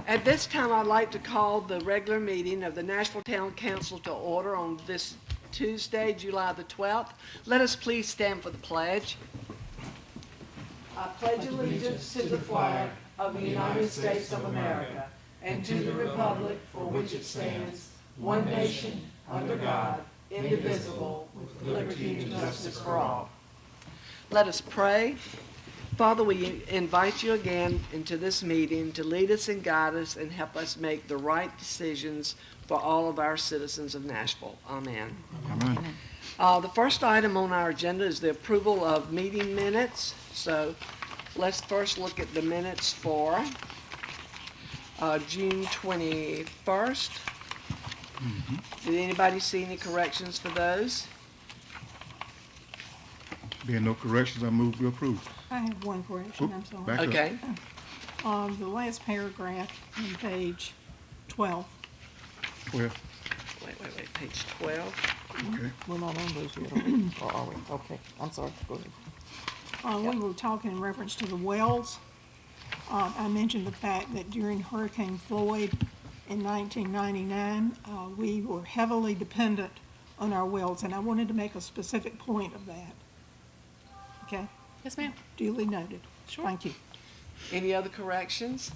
At this time, I'd like to call the regular meeting of the Nashville Town Council to order on this Tuesday, July the 12th. Let us please stand for the pledge. I pledge allegiance to the flag of the United States of America and to the republic for which it stands, one nation, under God, indivisible, with liberty and justice for all. Let us pray. Father, we invite you again into this meeting to lead us and guide us and help us make the right decisions for all of our citizens of Nashville. Amen. Amen. The first item on our agenda is the approval of meeting minutes. So let's first look at the minutes for June 21st. Did anybody see any corrections for those? Being no corrections, I move we approve. I have one correction, I'm sorry. Back up. Okay. The last paragraph on page 12, Well, Wait, page 12. okay. We're not on those yet, are we? Or are we? Okay, I'm sorry, go ahead. we were talking in reference to the wells. I mentioned the fact that during Hurricane Floyd in 1999, we were heavily dependent on our wells, and I wanted to make a specific point of that. Okay? Yes, ma'am. Duly noted. Sure. Thank you. Any other corrections?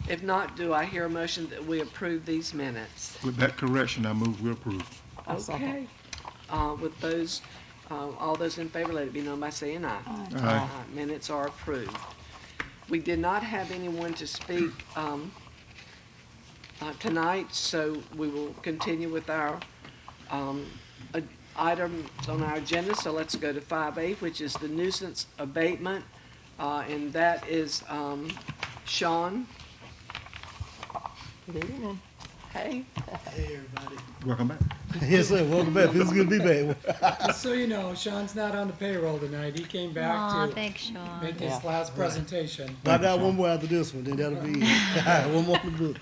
If not, do I hear a motion that we approve these minutes? With that correction, I move we approve. I'll second. Okay. With those, all those in favor, let it be known by saying aye. Aye. Minutes are approved. We did not have anyone to speak tonight, so we will continue with our items on our agenda. So let's go to 5A, which is the nuisance abatement, and that is Sean. Good evening. Hey. Hey, everybody. Welcome back. Yes, sir. Welcome back. Feels good to be back. Just so you know, Sean's not on the payroll tonight. He came back Aw, to thanks, Sean. make his Yeah. last presentation. I got one more after this one, then that'll be it. One more in the book.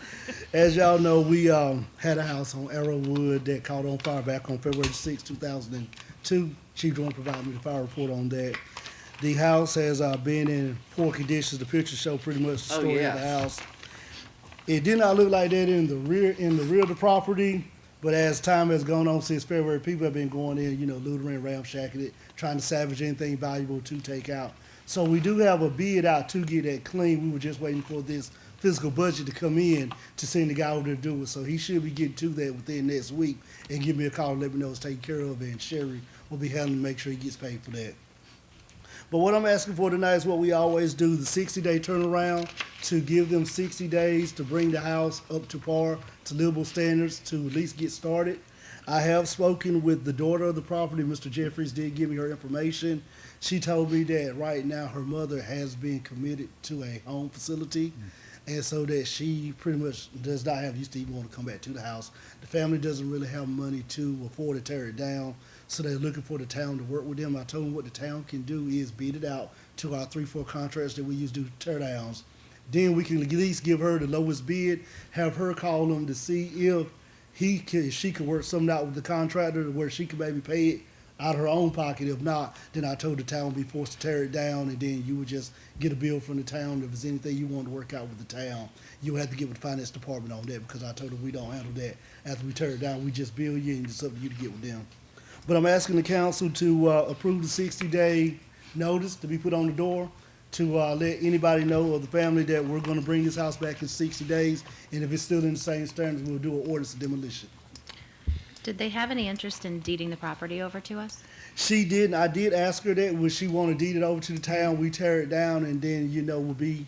As y'all know, we had a house on Arrowwood that caught on fire back on February 6, 2002. Chief Joint provided me the fire report on that. The house has been in poor conditions. The pictures show pretty much the story of the house. It did not look like that in the rear of the property, but as time has gone on since February, people have been going in, lootering, ramshacking it, trying to salvage anything valuable to take out. So we do have a bid out to get that clean. We were just waiting for this physical budget to come in to send the guy over there to do it. So he should be getting to that within next week and give me a call and let me know it's taken care of, and Sherry will be handling to make sure he gets paid for that. But what I'm asking for tonight is what we always do, the 60-day turnaround, to give them 60 days to bring the house up to par, to livable standards, to at least get started. I have spoken with the daughter of the property. Mr. Jeffries did give me her information. She told me that right now her mother has been committed to a home facility, and so that she pretty much does not have used to even want to come back to the house. The family doesn't really have money to afford to tear it down, so they're looking for the town to work with them. I told them what the town can do is bid it out to our 3-4 contractors that we use to do tear downs. Then we can at least give her the lowest bid, have her call them to see if she could work something out with the contractor where she could maybe pay it out of her own pocket. If not, then I told the town would be forced to tear it down, and then you would just get a bill from the town. If there's anything you want to work out with the town, you would have to get with the finance department on that, because I told them we don't handle that. After we tear it down, we just bill you, and it's up to you to get with them. But I'm asking the council to approve the 60-day notice to be put on the door to let anybody know of the family that we're going to bring this house back in 60 days, and if it's still in the same standards, we'll do an ordinance of demolition. Did they have any interest in deeding the property over to us? She did, and I did ask her that. Would she want to deed it over to the town? We tear it down, and then, would be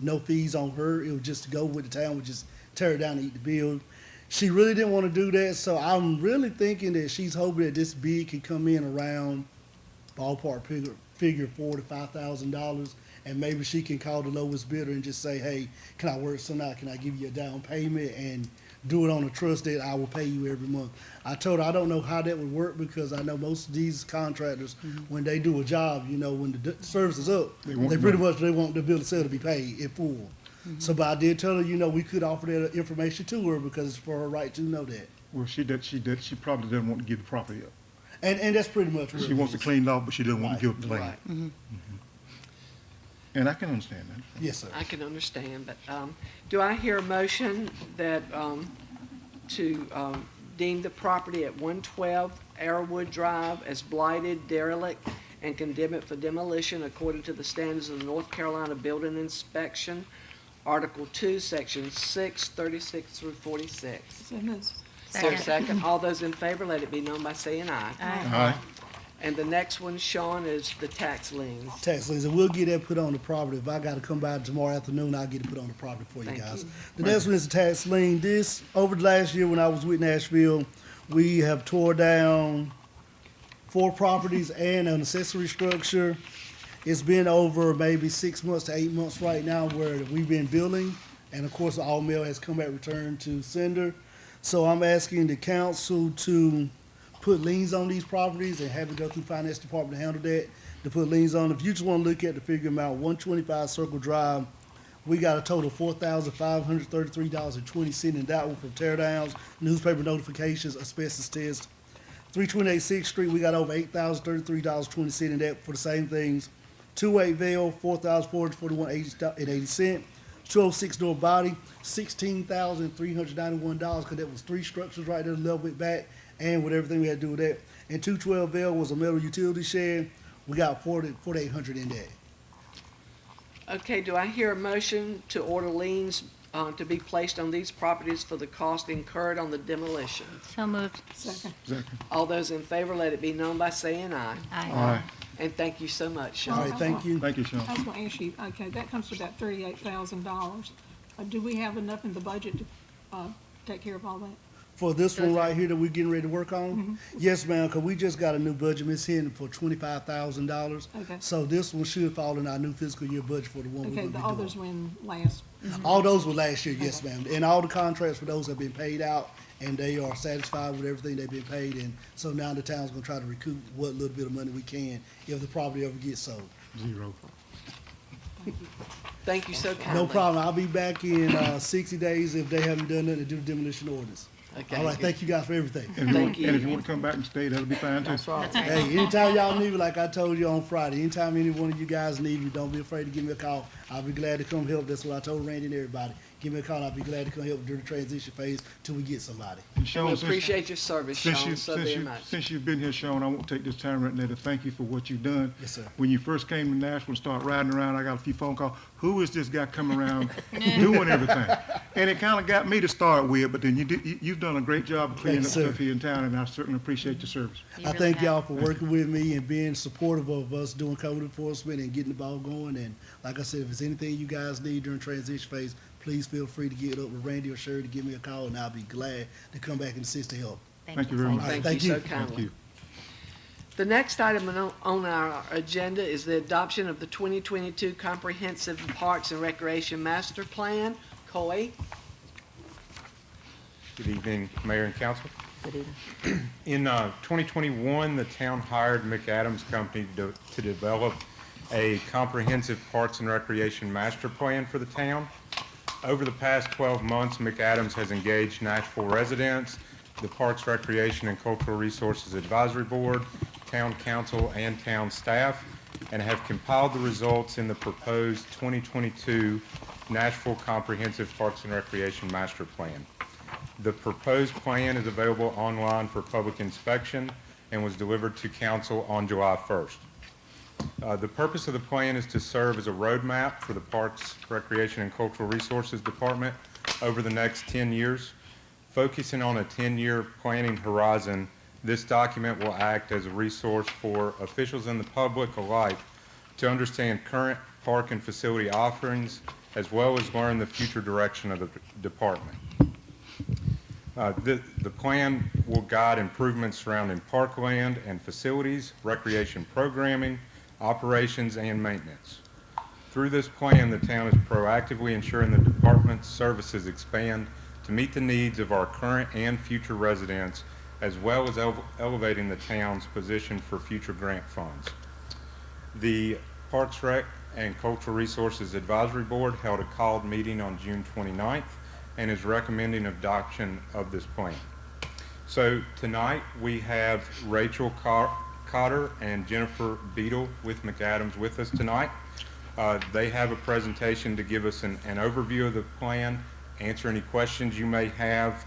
no fees on her. It would just go with the town. We just tear it down and eat the bill. She really didn't want to do that, so I'm really thinking that she's hoping that this bid can come in around ballpark figure $4,000 to $5,000, and maybe she can call the lowest bidder and just say, hey, can I work something out? Can I give you a down payment and do it on a trust that I will pay you every month? I told her I don't know how that would work, because I know most of these contractors, when they do a job, when the service is up, they want the bill to sell to be paid in full. So, but I did tell her, we could offer that information to her, because it's for her right to know that. Well, she probably doesn't want to give the property up. And that's pretty much what She wants to clean it off, but she doesn't want to give up the Right. land. And I can understand that. Yes, sir. I can understand, but do I hear a motion that, to deem the property at 112 Arrowwood Drive as blighted, derelict, and condemn it for demolition according to the standards of the North Carolina Building Inspection, Article 2, Section 6, 36 through 46? So moved. Is there a Second. second? All those in favor, let it be known by saying aye. Aye. And the next one, Sean, is the tax liens. Tax liens, and we'll get that put on the property. If I gotta come by tomorrow afternoon, I'll get it put on the property for you Thank guys. you. The next one is the tax lien. This, over the last year when I was with Nashville, we have tore down 4 properties and an accessory structure. It's been over maybe 6 months to 8 months right now where we've been building, and of course, all mail has come back returned to sender. So I'm asking the council to put liens on these properties and have it go through finance department to handle that, to put liens on. If you just want to look at the figure amount, 125 Circle Drive, we got a total of $4,533.20 in that one from tear downs, newspaper notifications, asbestos test. 328 6th Street, we got over $8,033.20 in that for the same things. 28 Vale, $4,441.80. 206 North Body, $16,391, because that was 3 structures right there to level it back, and with everything we had to do with that. And 212 Vale was a metal utility shed. We got 4,800 in that. Okay, do I hear a motion to order liens to be placed on these properties for the cost incurred on the demolition? So moved. Second. Second. All those in favor, let it be known by saying aye. Aye. And thank you so much, All Sean. right, thank you. Thank you, Sean. I was gonna ask you, okay, that comes to about $38,000. Do we have enough in the budget to, take care of all that? For this one right here that we're getting ready to work on? Yes, ma'am, because we just got a new budget, Ms. Hinton, for $25,000. Okay. So this one should fall in our new fiscal year budget for the one we're Okay, gonna the be others doing. were in last. All those were last year, yes, ma'am. And all the contracts for those have been paid out, and they are satisfied with everything they've been paid. And so now the town's gonna try to recoup what little bit of money we can if the property ever gets sold. 0. Thank you so kindly. No problem. I'll be back in 60 days if they haven't done nothing to do the demolition orders. Okay, All right, good. thank you guys for everything. And if you want- Thank you. and if you want to come back and stay, that'll be fine too. That's right. Hey, anytime y'all need me, like I told you on Friday, anytime any one of you guys need me, don't be afraid to give me a call. I'll be glad to come help. That's what I told Randy and everybody. Give me a call. I'll be glad to come help during the transition phase till we get somebody. And We Sean, since- appreciate your service, Since Sean, you, so since very you, much. since you've been here, Sean, I want to take this time right now to thank you for what you've done. Yes, sir. When you first came to Nashville and started riding around, I got a few phone calls. Who is this guy coming around doing everything? And it kind of got me to start with, but then you've done a great job of cleaning up Thanks, sir. stuff here in town, and I certainly appreciate your service. You I really thank have. y'all for working with me and being supportive of us doing code enforcement and getting the ball going. And like I said, if there's anything you guys need during transition phase, please feel free to get up with Randy or Sherry to give me a call, and I'll be glad to come back and assist to help. Thank you very much. Thank Thank you you. so Thank kindly. you. The next item on our agenda is the adoption of the 2022 Comprehensive Parks and Recreation Master Plan. Coy? Good evening, Mayor and Council. Good evening. In 2021, the town hired McAdams Company to develop a comprehensive parks and recreation master plan for the town. Over the past 12 months, McAdams has engaged Nashville residents, the Parks, Recreation, and Cultural Resources Advisory Board, town council, and town staff, and have compiled the results in the proposed 2022 Nashville Comprehensive Parks and Recreation Master Plan. The proposed plan is available online for public inspection and was delivered to council on July 1st. The purpose of the plan is to serve as a roadmap for the Parks, Recreation, and Cultural Resources Department over the next 10 years. Focusing on a 10-year planning horizon, this document will act as a resource for officials and the public alike to understand current park and facility offerings, as well as learn the future direction of the department. The plan will guide improvements surrounding parkland and facilities, recreation programming, operations, and maintenance. Through this plan, the town is proactively ensuring the department's services expand to meet the needs of our current and future residents, as well as elevating the town's position for future grant funds. The Parks, Rec, and Cultural Resources Advisory Board held a called meeting on June 29th and is recommending adoption of this plan. So tonight, we have Rachel Cotter and Jennifer Beadle with McAdams with us tonight. They have a presentation to give us an overview of the plan, answer any questions you may have.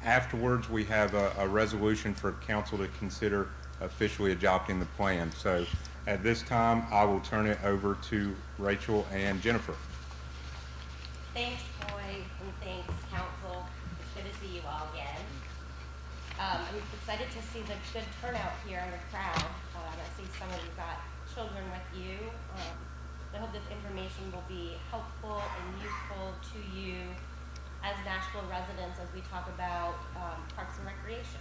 Afterwards, we have a resolution for council to consider officially adopting the plan. So at this time, I will turn it over to Rachel and Jennifer. Thanks, Boyd, and thanks, council. It's good to see you all again. I'm excited to see the good turnout here in the crowd. I see some of you got children with you. I hope this information will be helpful and useful to you as Nashville residents as we talk about parks and recreation.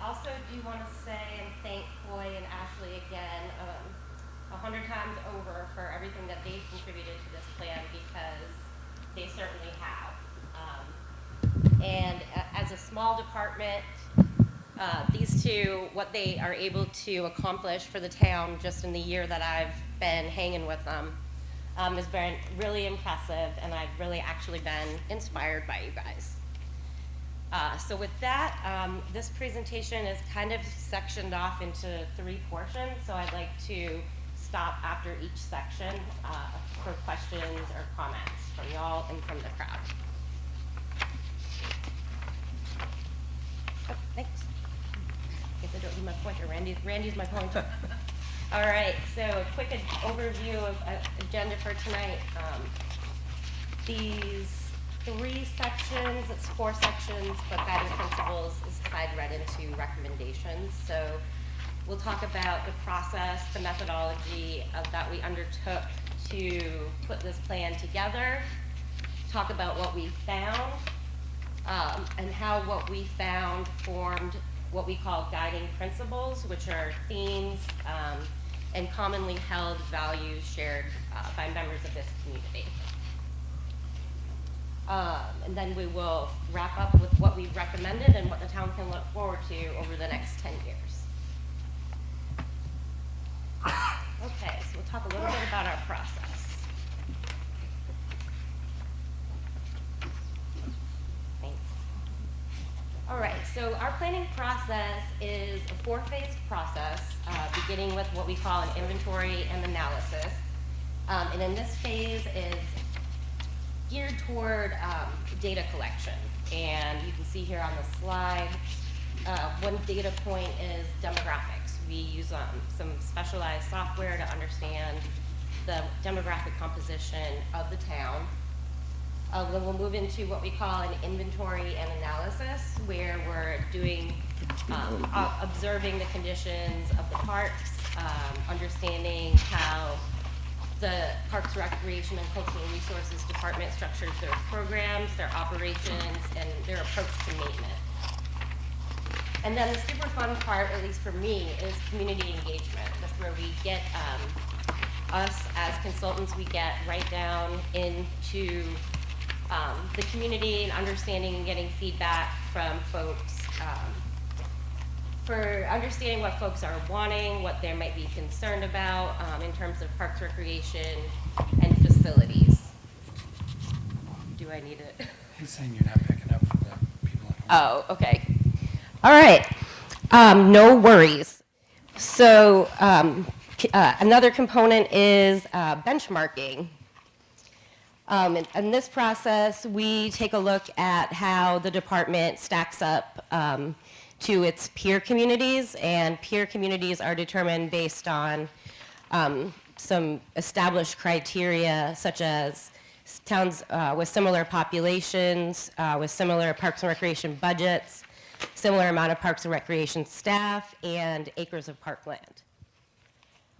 Also, do want to say and thank Boyd and Ashley again 100 times over for everything that they've contributed to this plan, because they certainly have. And as a small department, these two, what they are able to accomplish for the town just in the year that I've been hanging with them has been really impressive, and I've really actually been inspired by you guys. So with that, this presentation is kind of sectioned off into 3 portions, so I'd like to stop after each section for questions or comments from y'all and from the crowd. Oh, thanks. Guess I don't need my pointer. Randy's my pointer. All right, so a quick overview of agenda for tonight. These 3 sections, it's 4 sections, but guiding principles is tied right into recommendations. So we'll talk about the process, the methodology that we undertook to put this plan together, talk about what we found, and how what we found formed what we call guiding principles, which are themes and commonly held values shared by members of this community. And then we will wrap up with what we've recommended and what the town can look forward to over the next 10 years. Okay, so we'll talk a little bit about our process. Thanks. All right, so our planning process is a 4-phase process, beginning with what we call an inventory and analysis. And in this phase is geared toward data collection. And you can see here on the slide, one data point is demographics. We use some specialized software to understand the demographic composition of the town. Then we'll move into what we call an inventory and analysis, where we're doing, observing the conditions of the parks, understanding how the Parks, Recreation, and Cultural Resources Department structures their programs, their operations, and their approach to maintenance. And then the super fun part, at least for me, is community engagement. That's where we get, us as consultants, we get right down into the community and understanding and getting feedback from folks for understanding what folks are wanting, what they might be concerned about in terms of parks, recreation, and facilities. Do I need it? He's saying you're not picking up for the people at home. Oh, okay. All right. No worries. So another component is benchmarking. In this process, we take a look at how the department stacks up to its peer communities, and peer communities are determined based on some established criteria, such as towns with similar populations, with similar parks and recreation budgets, similar amount of parks and recreation staff, and acres of parkland.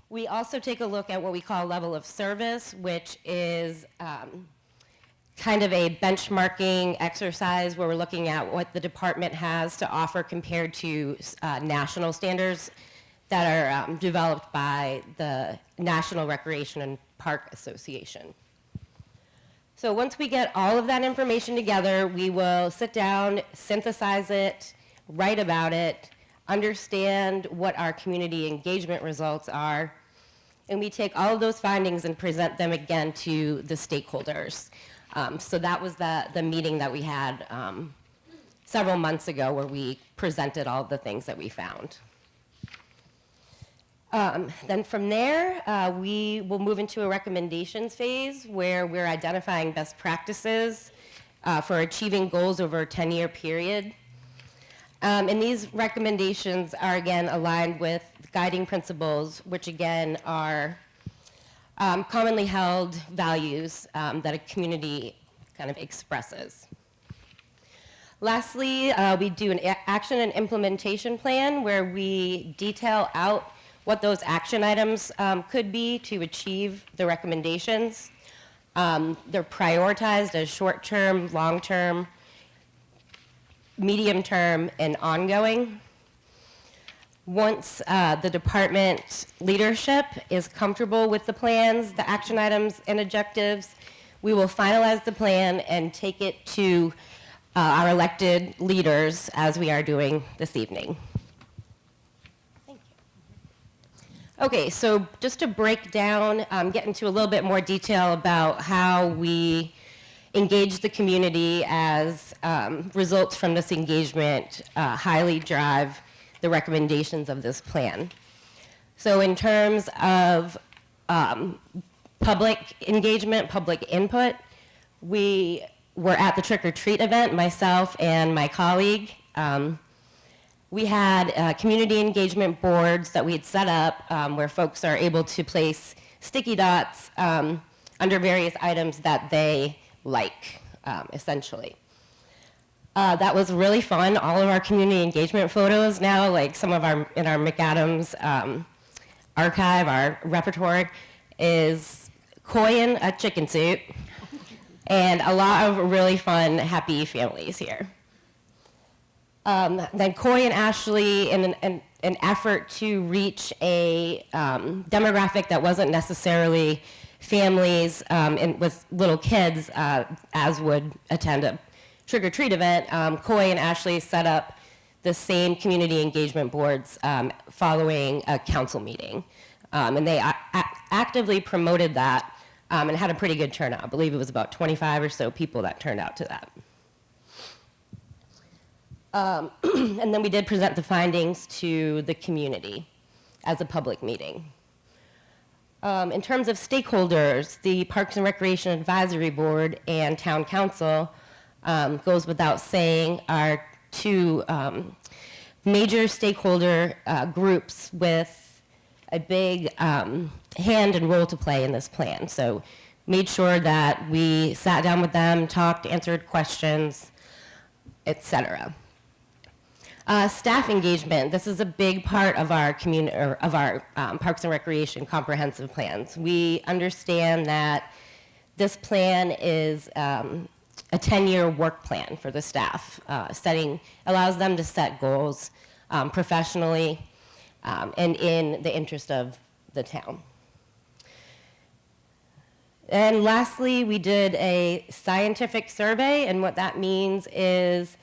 We also take a look at what we call level of service, which is kind of a benchmarking exercise where we're looking at what the department has to offer compared to national standards that are developed by the National Recreation and Park Association. So once we get all of that information together, we will sit down, synthesize it, write about it, understand what our community engagement results are, and we take all of those findings and present them again to the stakeholders. So that was the meeting that we had several months ago where we presented all the things that we found. Then from there, we will move into a recommendations phase where we're identifying best practices for achieving goals over a 10-year period. And these recommendations are again aligned with guiding principles, which again are commonly held values that a community kind of expresses. Lastly, we do an action and implementation plan where we detail out what those action items could be to achieve the recommendations. They're prioritized as short-term, long-term, medium-term, and ongoing. Once the department leadership is comfortable with the plans, the action items, and objectives, we will finalize the plan and take it to our elected leaders as we are doing this evening. Thank you. Okay, so just to break down, get into a little bit more detail about how we engage the community as results from this engagement highly drive the recommendations of this plan. So in terms of public engagement, public input, we were at the trick-or-treat event, myself and my colleague. We had community engagement boards that we had set up where folks are able to place sticky dots under various items that they like, essentially. That was really fun. All of our community engagement photos now, like some of our, in our McAdams archive, our repertoire, is Koyan a chicken soup, and a lot of really fun, happy families here. Then Coy and Ashley, in an effort to reach a demographic that wasn't necessarily families with little kids, as would attend a trick-or-treat event, Coy and Ashley set up the same community engagement boards following a council meeting. And they actively promoted that and had a pretty good turnout. I believe it was about 25 or so people that turned out to that. And then we did present the findings to the community as a public meeting. In terms of stakeholders, the Parks and Recreation Advisory Board and Town Council, goes without saying, are two major stakeholder groups with a big hand and role to play in this plan. So made sure that we sat down with them, talked, answered questions, etc. Staff engagement. This is a big part of our community, or of our Parks and Recreation comprehensive plans. We understand that this plan is a 10-year work plan for the staff. Allows them to set goals professionally and in the interest of the town. And lastly, we did a scientific survey, and what that means is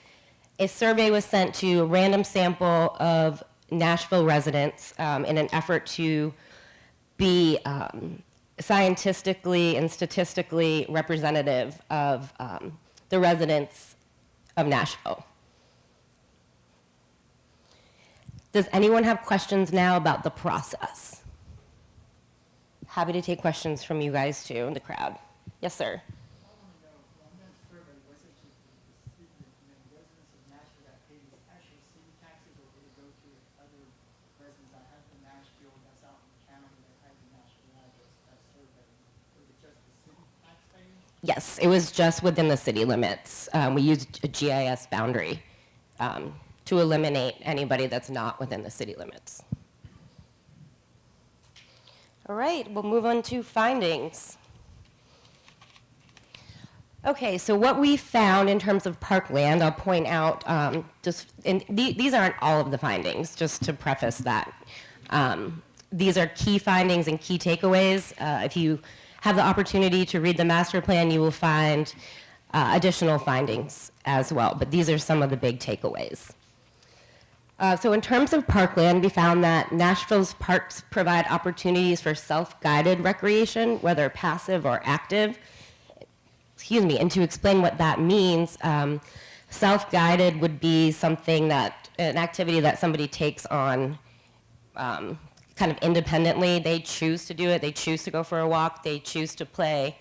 a survey was sent to a random sample of Nashville residents in an effort to be scientifically and statistically representative of the residents of Nashville. Does anyone have questions now about the process? Happy to take questions from you guys too in the crowd. Yes, sir. Yes, it was just within the city limits. We used a GIS boundary to eliminate anybody that's not within the city limits. All right, we'll move on to findings. Okay, so what we found in terms of parkland, I'll point out, these aren't all of the findings, just to preface that. These are key findings and key takeaways. If you have the opportunity to read the master plan, you will find additional findings as well, but these are some of the big takeaways. So in terms of parkland, we found that Nashville's parks provide opportunities for self-guided recreation, whether passive or active. And to explain what that means, self-guided would be something that, an activity that somebody takes on kind of independently. They choose to do it. They choose to go for a walk. They choose to play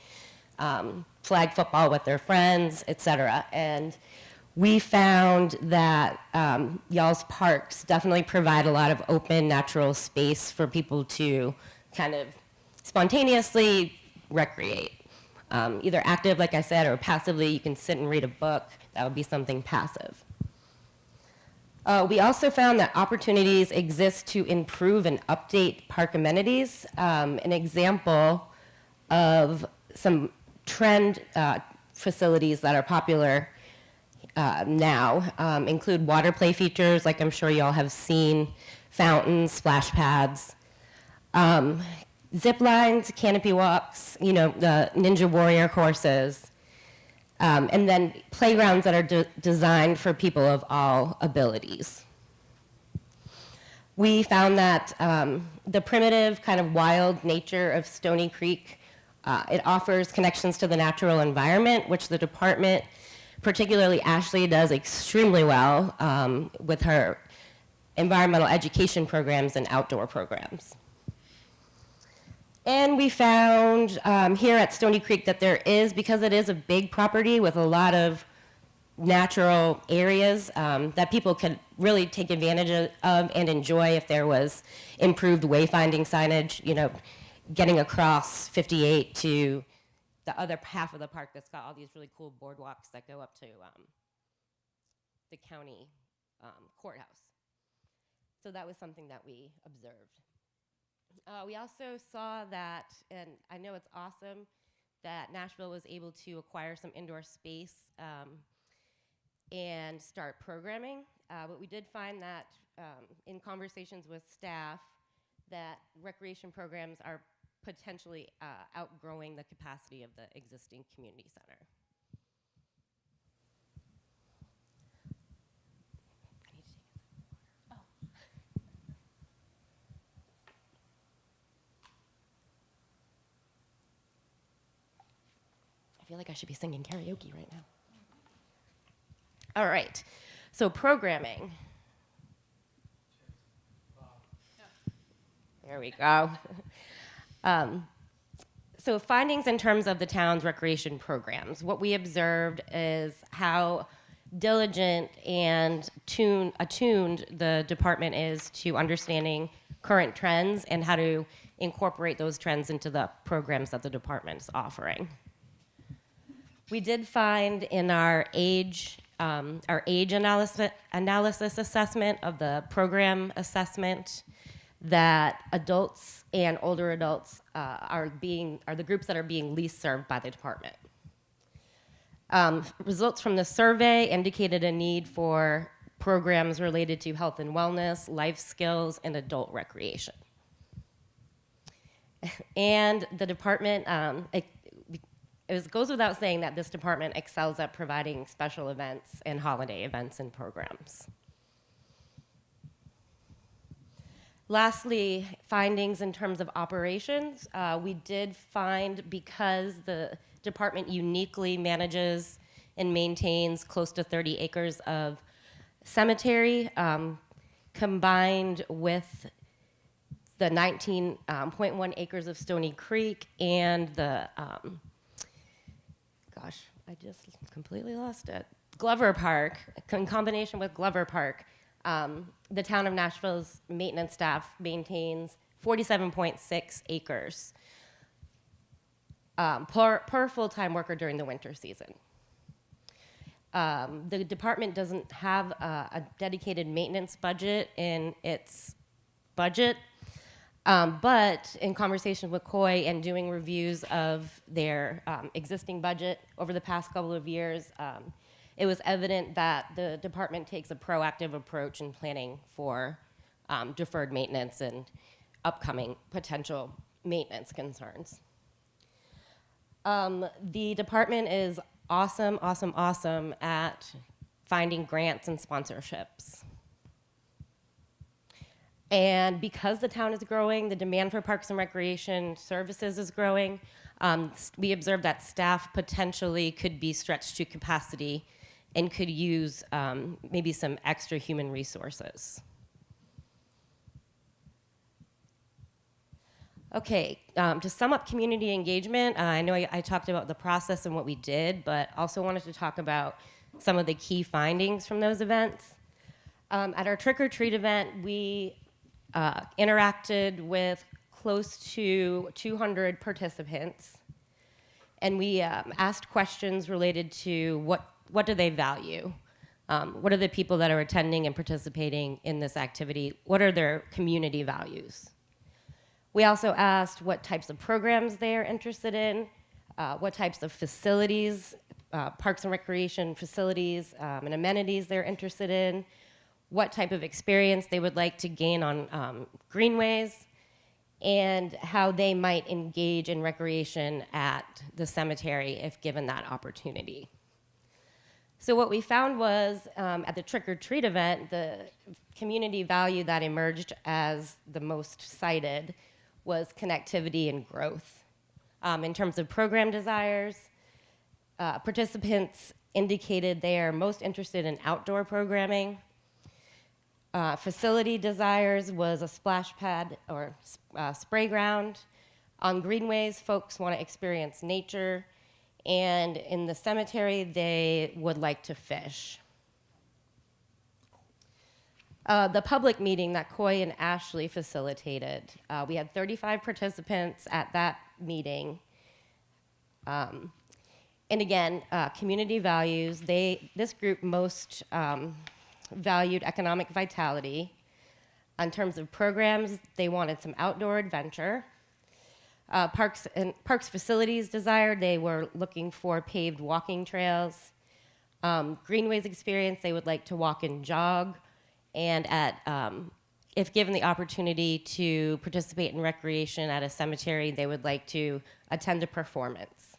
flag football with their friends, etc. And we found that y'all's parks definitely provide a lot of open, natural space for people to kind of spontaneously recreate. Either active, like I said, or passively. You can sit and read a book. That would be something passive. We also found that opportunities exist to improve and update park amenities. An example of some trend facilities that are popular now include water play features, like I'm sure y'all have seen, fountains, splash pads, zip lines, canopy walks, you know, the Ninja Warrior courses, and then playgrounds that are designed for people of all abilities. We found that the primitive, kind of wild nature of Stony Creek, it offers connections to the natural environment, which the department, particularly Ashley, does extremely well with her environmental education programs and outdoor programs. And we found here at Stony Creek that there is, because it is a big property with a lot of natural areas, that people could really take advantage of and enjoy if there was improved wayfinding signage, you know, getting across 58 to the other half of the park that's got all these really cool boardwalks that go up to the county courthouse. So that was something that we observed. We also saw that, and I know it's awesome, that Nashville was able to acquire some indoor space and start programming. But we did find that in conversations with staff that recreation programs are potentially outgrowing the capacity of the existing community center. I feel like I should be singing karaoke right now. All right, so programming. There we go. So findings in terms of the town's recreation programs. What we observed is how diligent and attuned the department is to understanding current trends and how to incorporate those trends into the programs that the department is offering. We did find in our age analysis assessment of the program assessment that adults and older adults are the groups that are being least served by the department. Results from the survey indicated a need for programs related to health and wellness, life skills, and adult recreation. And the department, it goes without saying that this department excels at providing special events and holiday events and programs. Lastly, findings in terms of operations. We did find, because the department uniquely manages and maintains close to 30 acres of cemetery, combined with the 19.1 acres of Stony Creek and the, gosh, I just completely lost it. Glover Park, in combination with Glover Park, the town of Nashville's maintenance staff maintains 47.6 acres per full-time worker during the winter season. The department doesn't have a dedicated maintenance budget in its budget, but in conversation with Coy and doing reviews of their existing budget over the past couple of years, it was evident that the department takes a proactive approach in planning for deferred maintenance and upcoming potential maintenance concerns. The department is awesome at finding grants and sponsorships. And because the town is growing, the demand for parks and recreation services is growing. We observed that staff potentially could be stretched to capacity and could use maybe some extra human resources. Okay, to sum up community engagement, I know I talked about the process and what we did, but also wanted to talk about some of the key findings from those events. At our trick or treat event, we interacted with close to 200 participants, and we asked questions related to what do they value? What are the people that are attending and participating in this activity? What are their community values? We also asked what types of programs they are interested in, what types of facilities, parks and recreation facilities and amenities they're interested in, what type of experience they would like to gain on greenways, and how they might engage in recreation at the cemetery if given that opportunity. So what we found was at the trick or treat event, the community value that emerged as the most cited was connectivity and growth. In terms of program desires, participants indicated they are most interested in outdoor programming. Facility desires was a splash pad or spray ground. On greenways, folks want to experience nature. And in the cemetery, they would like to fish. The public meeting that Coy and Ashley facilitated, we had 35 participants at that meeting. And again, community values, this group most valued economic vitality. In terms of programs, they wanted some outdoor adventure. Parks facilities desired, they were looking for paved walking trails. Greenways experience, they would like to walk and jog. And if given the opportunity to participate in recreation at a cemetery, they would like to attend a performance.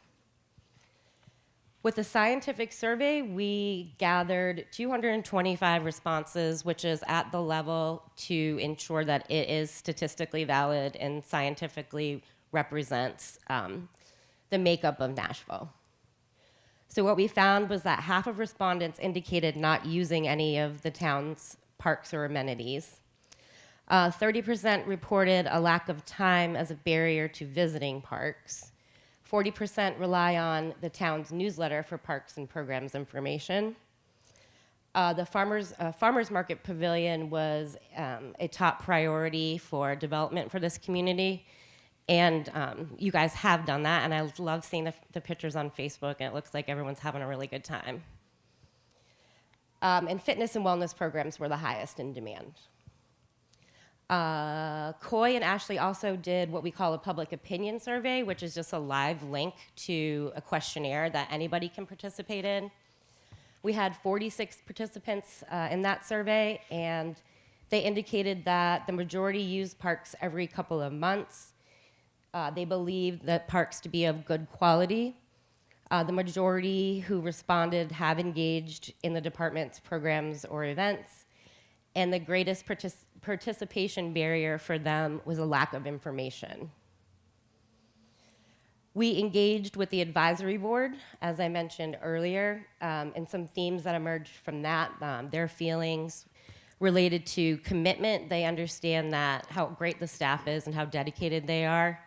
With the scientific survey, we gathered 225 responses, which is at the level to ensure that it is statistically valid and scientifically represents the makeup of Nashville. So what we found was that half of respondents indicated not using any of the town's parks or amenities. 30% reported a lack of time as a barrier to visiting parks. 40% rely on the town's newsletter for parks and programs information. The farmers market pavilion was a top priority for development for this community. And you guys have done that, and I love seeing the pictures on Facebook, and it looks like everyone's having a really good time. And fitness and wellness programs were the highest in demand. Coy and Ashley also did what we call a public opinion survey, which is just a live link to a questionnaire that anybody can participate in. We had 46 participants in that survey, and they indicated that the majority use parks every couple of months. They believe that parks to be of good quality. The majority who responded have engaged in the department's programs or events, and the greatest participation barrier for them was a lack of information. We engaged with the advisory board, as I mentioned earlier, and some themes that emerged from that, their feelings related to commitment. They understand that how great the staff is and how dedicated they are.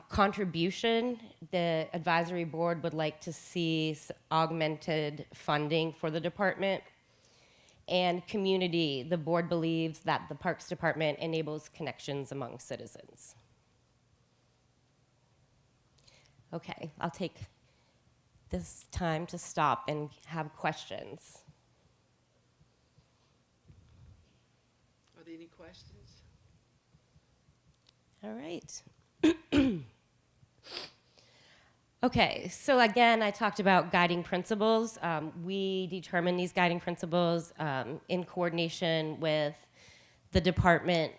Contribution, the advisory board would like to see augmented funding for the department. And community, the board believes that the Parks Department enables connections among citizens. Okay, I'll take this time to stop and have questions. Are there any questions? All right. Okay, so again, I talked about guiding principles. We determine these guiding principles in coordination with the department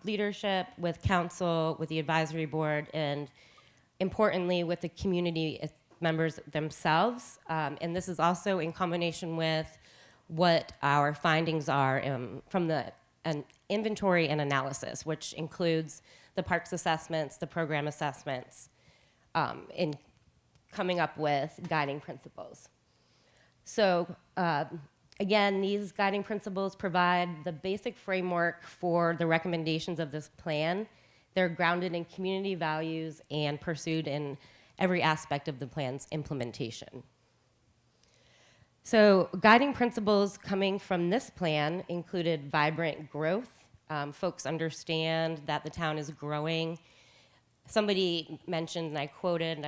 leadership, with council, with the advisory board, and importantly, with the community members themselves. And this is also in combination with what our findings are from an inventory and analysis, which includes the parks assessments, the program assessments, in coming up with guiding principles. So again, these guiding principles provide the basic framework for the recommendations of this plan. They're grounded in community values and pursued in every aspect of the plan's implementation. So guiding principles coming from this plan included vibrant growth. Folks understand that the town is growing. Somebody mentioned, and I quoted,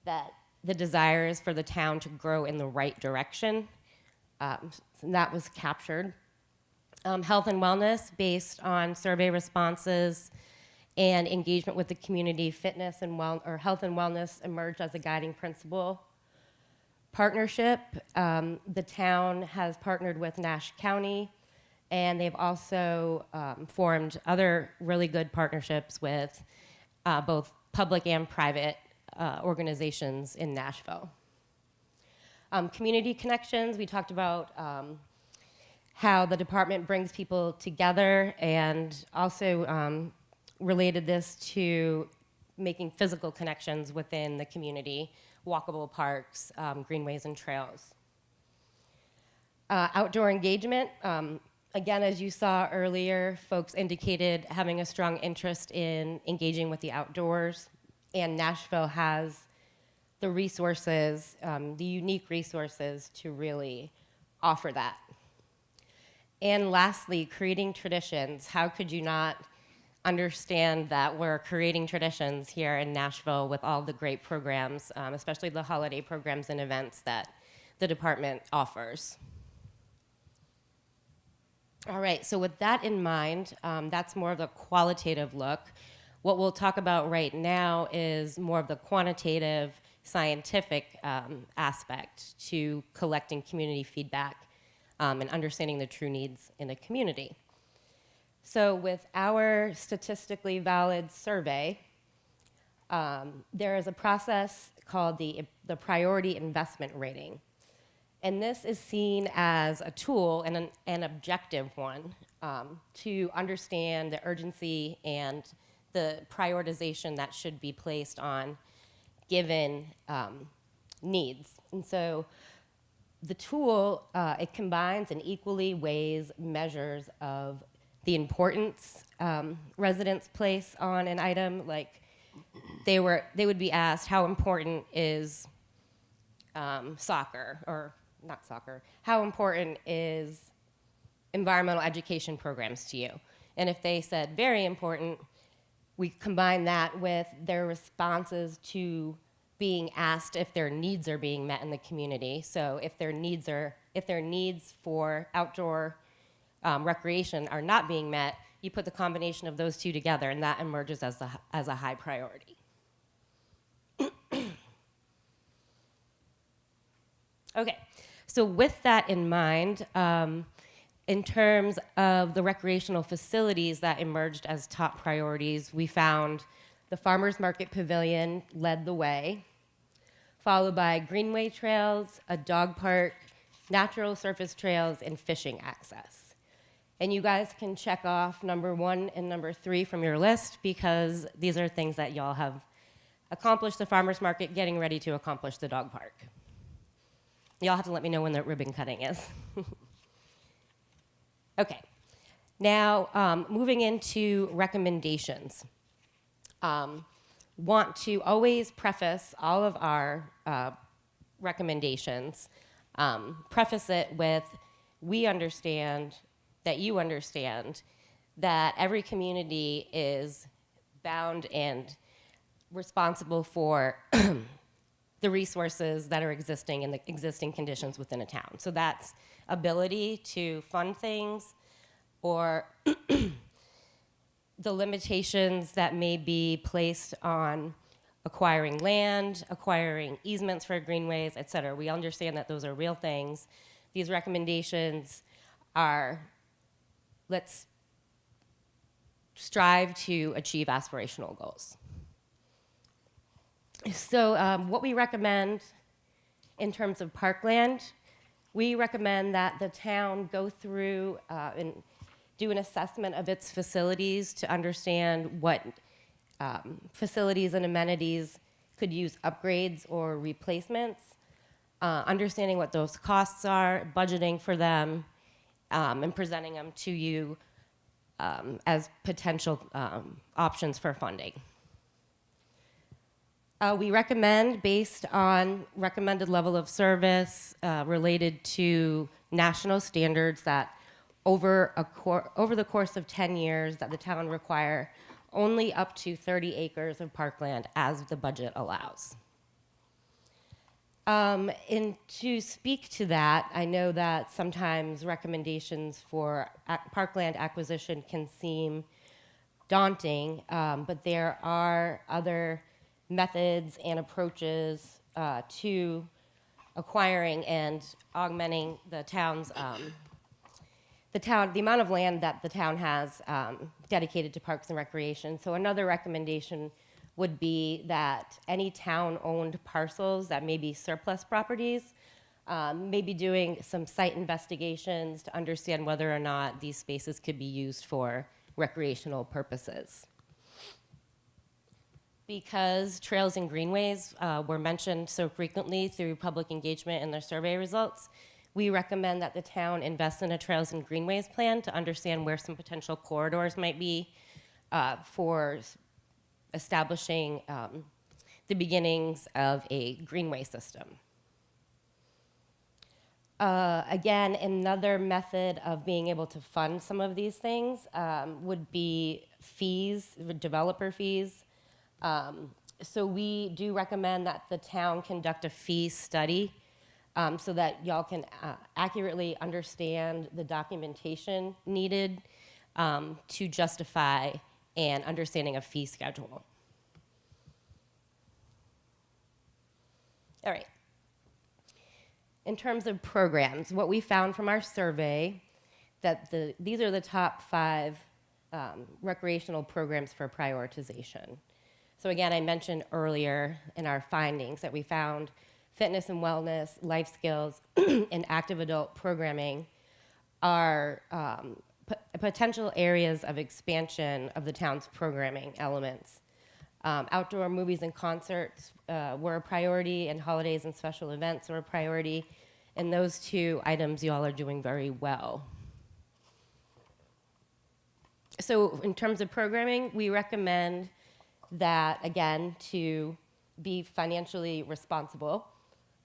that the desire is for the town to grow in the right direction. So that was captured. Health and wellness based on survey responses and engagement with the community. Fitness and health and wellness emerged as a guiding principle. Partnership, the town has partnered with Nash County, and they've also formed other really good partnerships with both public and private organizations in Nashville. Community connections, we talked about how the department brings people together, and also related this to making physical connections within the community, walkable parks, greenways, and trails. Outdoor engagement, again, as you saw earlier, folks indicated having a strong interest in engaging with the outdoors, and Nashville has the resources, the unique resources to really offer that. And lastly, creating traditions. How could you not understand that we're creating traditions here in Nashville with all the great programs, especially the holiday programs and events that the department offers? All right, so with that in mind, that's more of a qualitative look. What we'll talk about right now is more of the quantitative, scientific aspect to collecting community feedback and understanding the true needs in a community. So with our statistically valid survey, there is a process called the priority investment rating. And this is seen as a tool and an objective one to understand the urgency and the prioritization that should be placed on given needs. And so the tool, it combines and equally weighs measures of the importance residents place on an item. Like they would be asked, how important is soccer, or not soccer, how important is environmental education programs to you? And if they said very important, we combine that with their responses to being asked if their needs are being met in the community. So if their needs for outdoor recreation are not being met, you put the combination of those two together, and that emerges as a high priority. Okay, so with that in mind, in terms of the recreational facilities that emerged as top priorities, we found the Farmers Market Pavilion led the way, followed by greenway trails, a dog park, natural surface trails, and fishing access. And you guys can check off number 1 and number 3 from your list, because these are things that y'all have accomplished the farmers market, getting ready to accomplish the dog park. Y'all have to let me know when the ribbon cutting is. Okay, now moving into recommendations. Want to always preface all of our recommendations, preface it with, we understand that you understand that every community is bound and responsible for the resources that are existing and the existing conditions within a town. So that's ability to fund things, or the limitations that may be placed on acquiring land, acquiring easements for greenways, et cetera. We understand that those are real things. These recommendations are, let's strive to achieve aspirational goals. So what we recommend in terms of parkland, we recommend that the town go through and do an assessment of its facilities to understand what facilities and amenities could use upgrades or replacements, understanding what those costs are, budgeting for them, and presenting them to you as potential options for funding. We recommend, based on recommended level of service related to national standards, that over the course of 10 years that the town require only up to 30 acres of parkland as the budget allows. And to speak to that, I know that sometimes recommendations for parkland acquisition can seem daunting, but there are other methods and approaches to acquiring and augmenting the amount of land that the town has dedicated to parks and recreation. So another recommendation would be that any town-owned parcels that may be surplus properties, maybe doing some site investigations to understand whether or not these spaces could be used for recreational purposes. Because trails and greenways were mentioned so frequently through public engagement in their survey results, we recommend that the town invest in a trails and greenways plan to understand where some potential corridors might be for establishing the beginnings of a greenway system. Again, another method of being able to fund some of these things would be fees, developer fees. So we do recommend that the town conduct a fee study so that y'all can accurately understand the documentation needed to justify an understanding of fee schedule. All right. In terms of programs, what we found from our survey, that these are the top 5 recreational programs for prioritization. So again, I mentioned earlier in our findings that we found fitness and wellness, life skills, and active adult programming are potential areas of expansion of the town's programming elements. Outdoor movies and concerts were a priority, and holidays and special events were a priority. And those 2 items you all are doing very well. So in terms of programming, we recommend that, again, to be financially responsible,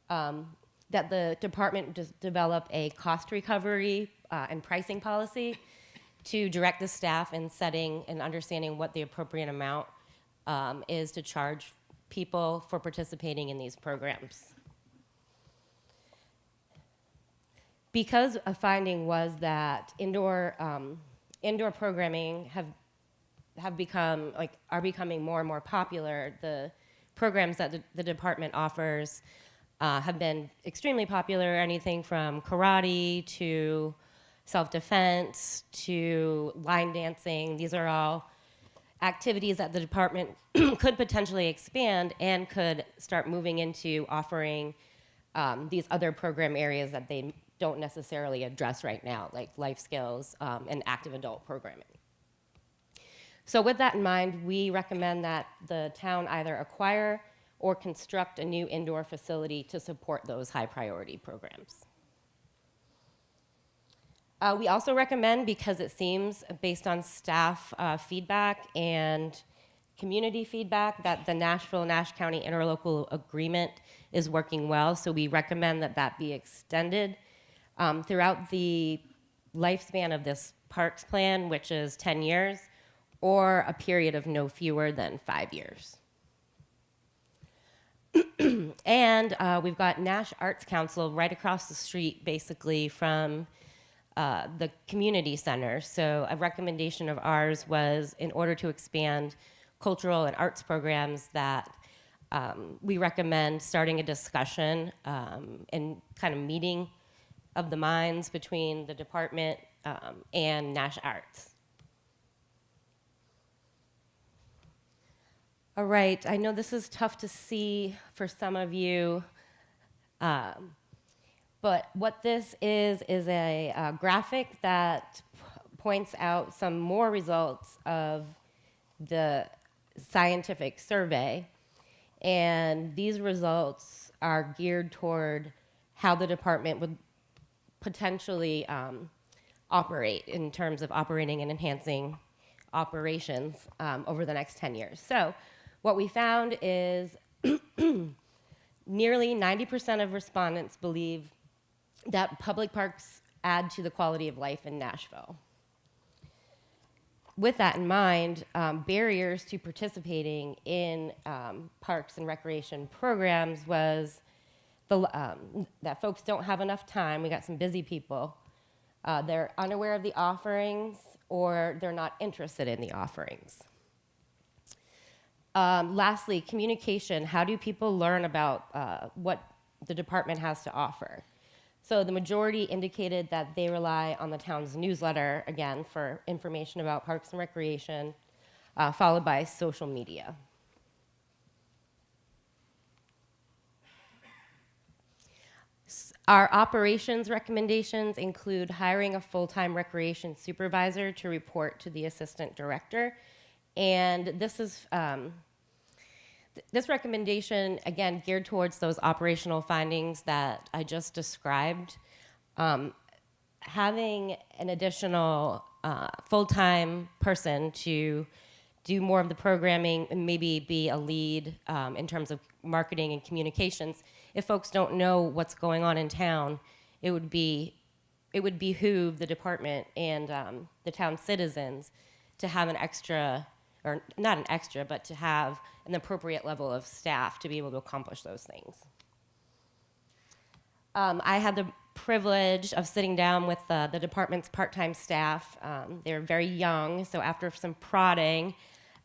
that the department just develop a cost recovery and pricing policy to direct the staff in setting and understanding what the appropriate amount is to charge people for participating in these programs. Because a finding was that indoor programming are becoming more and more popular, the programs that the department offers have been extremely popular, anything from karate to self-defense to line dancing. These are all activities that the department could potentially expand and could start moving into offering these other program areas that they don't necessarily address right now, like life skills and active adult programming. So with that in mind, we recommend that the town either acquire or construct a new indoor facility to support those high priority programs. We also recommend, because it seems, based on staff feedback and community feedback, that the Nashville-Nash County interlocal agreement is working well, so we recommend that that be extended throughout the lifespan of this parks plan, which is 10 years, or a period of no fewer than 5 years. And we've got Nash Arts Council right across the street, basically, from the community center. So a recommendation of ours was, in order to expand cultural and arts programs, that we recommend starting a discussion and kind of meeting of the minds between the department and Nash Arts. All right, I know this is tough to see for some of you, but what this is a graphic that points out some more results of the scientific survey. And these results are geared toward how the department would potentially operate in terms of operating and enhancing operations over the next 10 years. So what we found is nearly 90% of respondents believe that public parks add to the quality of life in Nashville. With that in mind, barriers to participating in parks and recreation programs was that folks don't have enough time. We got some busy people. They're unaware of the offerings, or they're not interested in the offerings. Lastly, communication. How do people learn about what the department has to offer? So the majority indicated that they rely on the town's newsletter, again, for information about parks and recreation, followed by social media. Our operations recommendations include hiring a full-time recreation supervisor to report to the assistant director. And this is this recommendation, again, geared towards those operational findings that I just described. Having an additional full-time person to do more of the programming and maybe be a lead in terms of marketing and communications. If folks don't know what's going on in town, it would behoove the department and the town citizens to have an extra, or not an extra, but to have an appropriate level of staff to be able to accomplish those things. I had the privilege of sitting down with the department's part-time staff. They were very young, so after some prodding,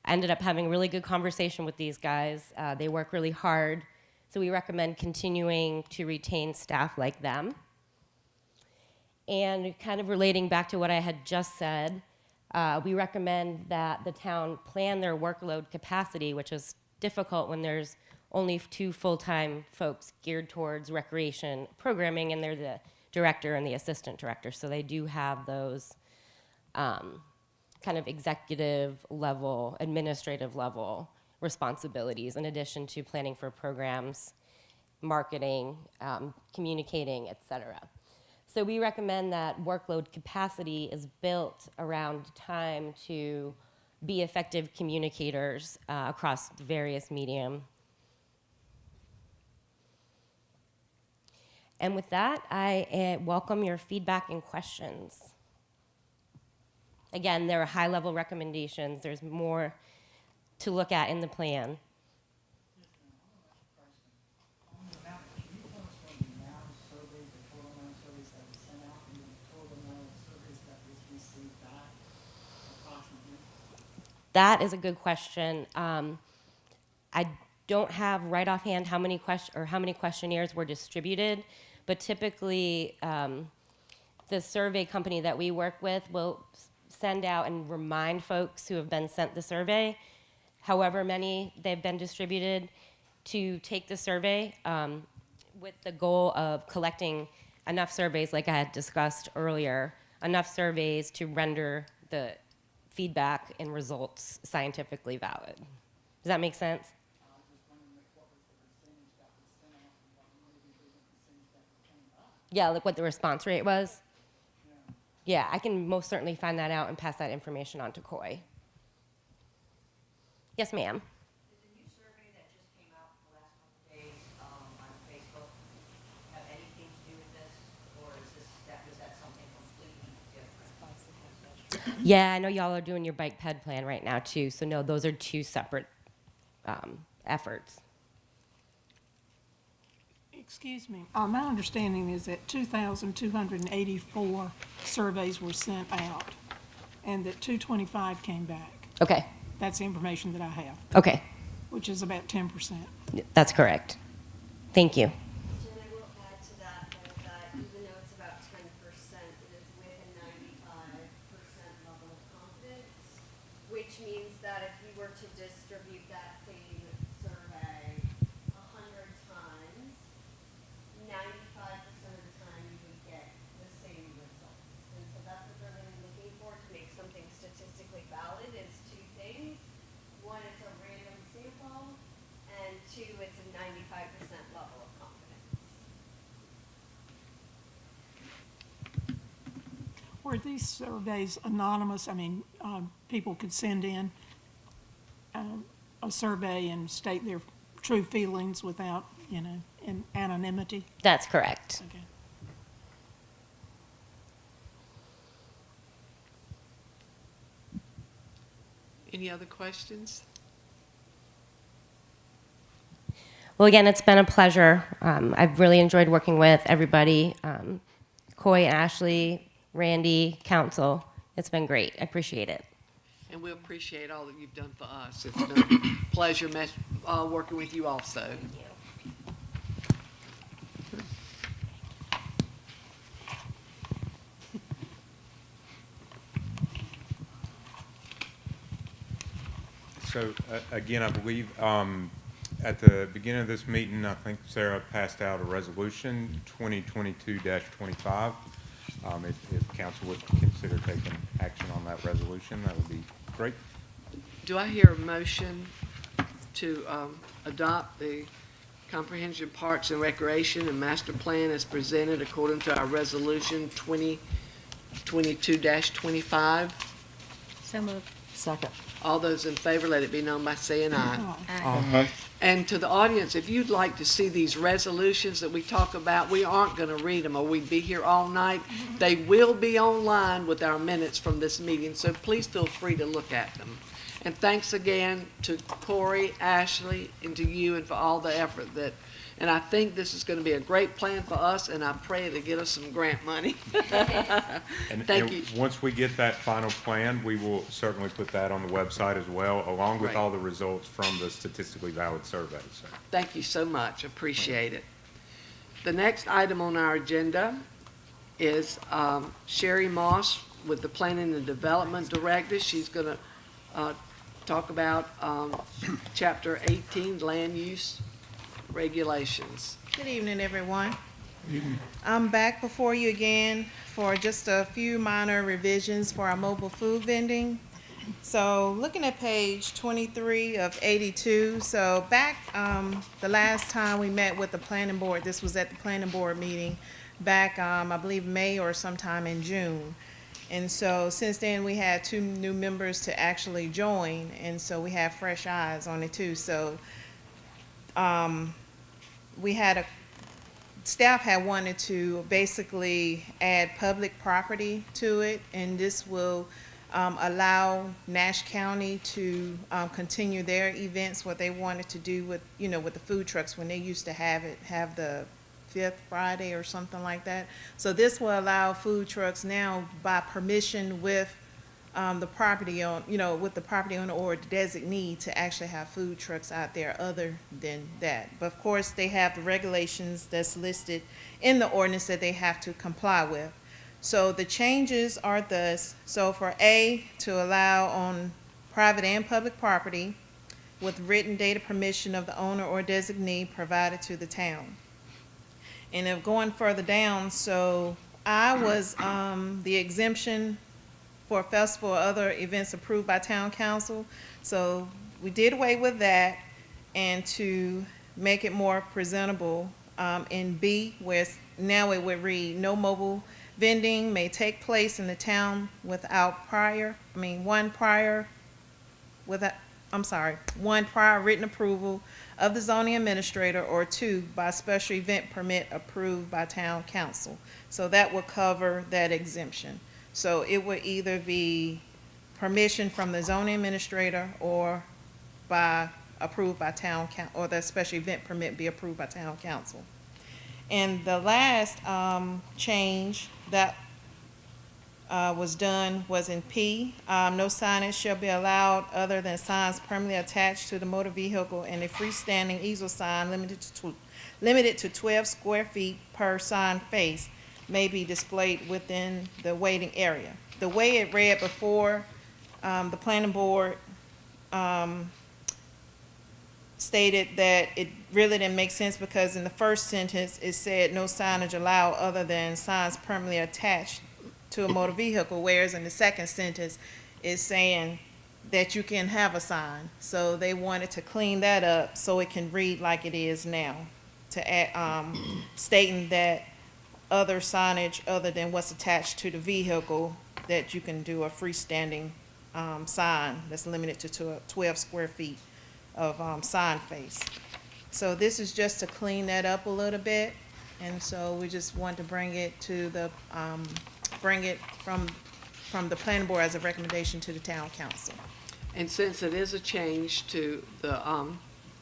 I ended up having a really good conversation with these guys. They work really hard, so we recommend continuing to retain staff like them. And kind of relating back to what I had just said, we recommend that the town plan their workload capacity, which is difficult when there's only 2 full-time folks geared towards recreation programming, and they're the director and the assistant director. So they do have those kind of executive level, administrative level responsibilities in addition to planning for programs, marketing, communicating, et cetera. So we recommend that workload capacity is built around time to be effective communicators across various medium. And with that, I welcome your feedback and questions. Again, there are high-level recommendations. There's more to look at in the plan. That is a good question. I don't have right offhand how many questionnaires were distributed, but typically the survey company that we work with will send out and remind folks who have been sent the survey, however many they've been distributed, to take the survey with the goal of collecting enough surveys, like I had discussed earlier, enough surveys to render the feedback and results scientifically valid. Does that make sense? Yeah, like what the response rate was? Yeah, I can most certainly find that out and pass that information on to Coy. Yes, ma'am. Did the new survey that just came out the last couple of days on Facebook have anything to do with this, or is that something completely different? Yeah, I know y'all are doing your bike ped plan right now too, so no, those are 2 separate efforts. Excuse me. My understanding is that 2,284 surveys were sent out and that 225 came back. Okay, That's the information that I have, okay, which is about 10%. that's correct. Thank you. And I will add to that, that even though it's about 10%, it is with a 95% level of confidence, which means that if we were to distribute that same survey 100 times, 95% of the time you would get the same results. And so that's what they're really looking for to make something statistically valid is 2 things. 1, it's a random sample, and 2, it's a 95% level of confidence. Were these surveys anonymous? I mean, people could send in a survey and state their true feelings without, in anonymity? That's correct. Okay. Any other questions? Well, again, it's been a pleasure. I've really enjoyed working with everybody, Coy, Ashley, Randy, council. It's been great. I appreciate it. And we appreciate all that you've done for us. It's been a pleasure working with you also. So, again, I believe at the beginning of this meeting, I think Sarah passed out a resolution, 2022-25. If council would consider taking action on that resolution, that would be great. Do I hear a motion to adopt the Comprehensive Parks and Recreation and Master Plan as presented according to our resolution 2022-25? So moved. Second. All those in favor, let it be known by saying aye. Aye. And to the audience, if you'd like to see these resolutions that we talk about, we aren't going to read them or we'd be here all night. They will be online with our minutes from this meeting, so please feel free to look at them. And thanks again to Corey, Ashley, and to you and for all the effort and I think this is going to be a great plan for us, and I pray to get us some grant money. Thank you. Once we get that final plan, we will certainly put that on the website as well, along with Right. all the results from the statistically valid survey. So. Thank you so much. Appreciate it. The next item on our agenda is Sherry Moss with the Planning and Development Director. She's going to talk about Chapter 18, Land Use Regulations. Good evening, everyone. I'm back before you again for just a few minor revisions for our mobile food vending. So looking at page 23 of 82, so back the last time we met with the planning board, this was at the planning board meeting back, I believe May or sometime in June. And so since then, we had 2 new members to actually join, and so we have fresh eyes on it too. So staff had wanted to basically add public property to it, and this will allow Nash County to continue their events, what they wanted to do with, with the food trucks when they used to have the 5th Friday or something like that. So this will allow food trucks now by permission with the property on, with the property owner or the designee to actually have food trucks out there other than that. But of course, they have the regulations that's listed in the ordinance that they have to comply with. So the changes are thus, so for A, to allow on private and public property with written data permission of the owner or designee provided to the town. And if going further down, so I was the exemption for a festival or other events approved by town council. So we did away with that, and to make it more presentable, in B, where now it would read, no mobile vending may take place in the town without one prior written approval of the zoning administrator, or 2, by special event permit approved by town council. So that will cover that exemption. So it would either be permission from the zoning administrator or approved by town council, or the special event permit be approved by town council. And the last change that was done was in P. No signage shall be allowed other than signs permanently attached to the motor vehicle, and a freestanding easel sign limited to 12 square feet per sign face may be displayed within the waiting area. The way it read before, the planning board stated that it really didn't make sense, because in the first sentence, it said no signage allowed other than signs permanently attached to a motor vehicle, whereas in the second sentence, it's saying that you can have a sign. So they wanted to clean that up so it can read like it is now, to add, stating that other signage other than what's attached to the vehicle, that you can do a freestanding sign that's limited to 12 square feet of sign face. So this is just to clean that up a little bit, and so we just want to bring it to the, bring it from the planning board as a recommendation to the town council. And since it is a change to the,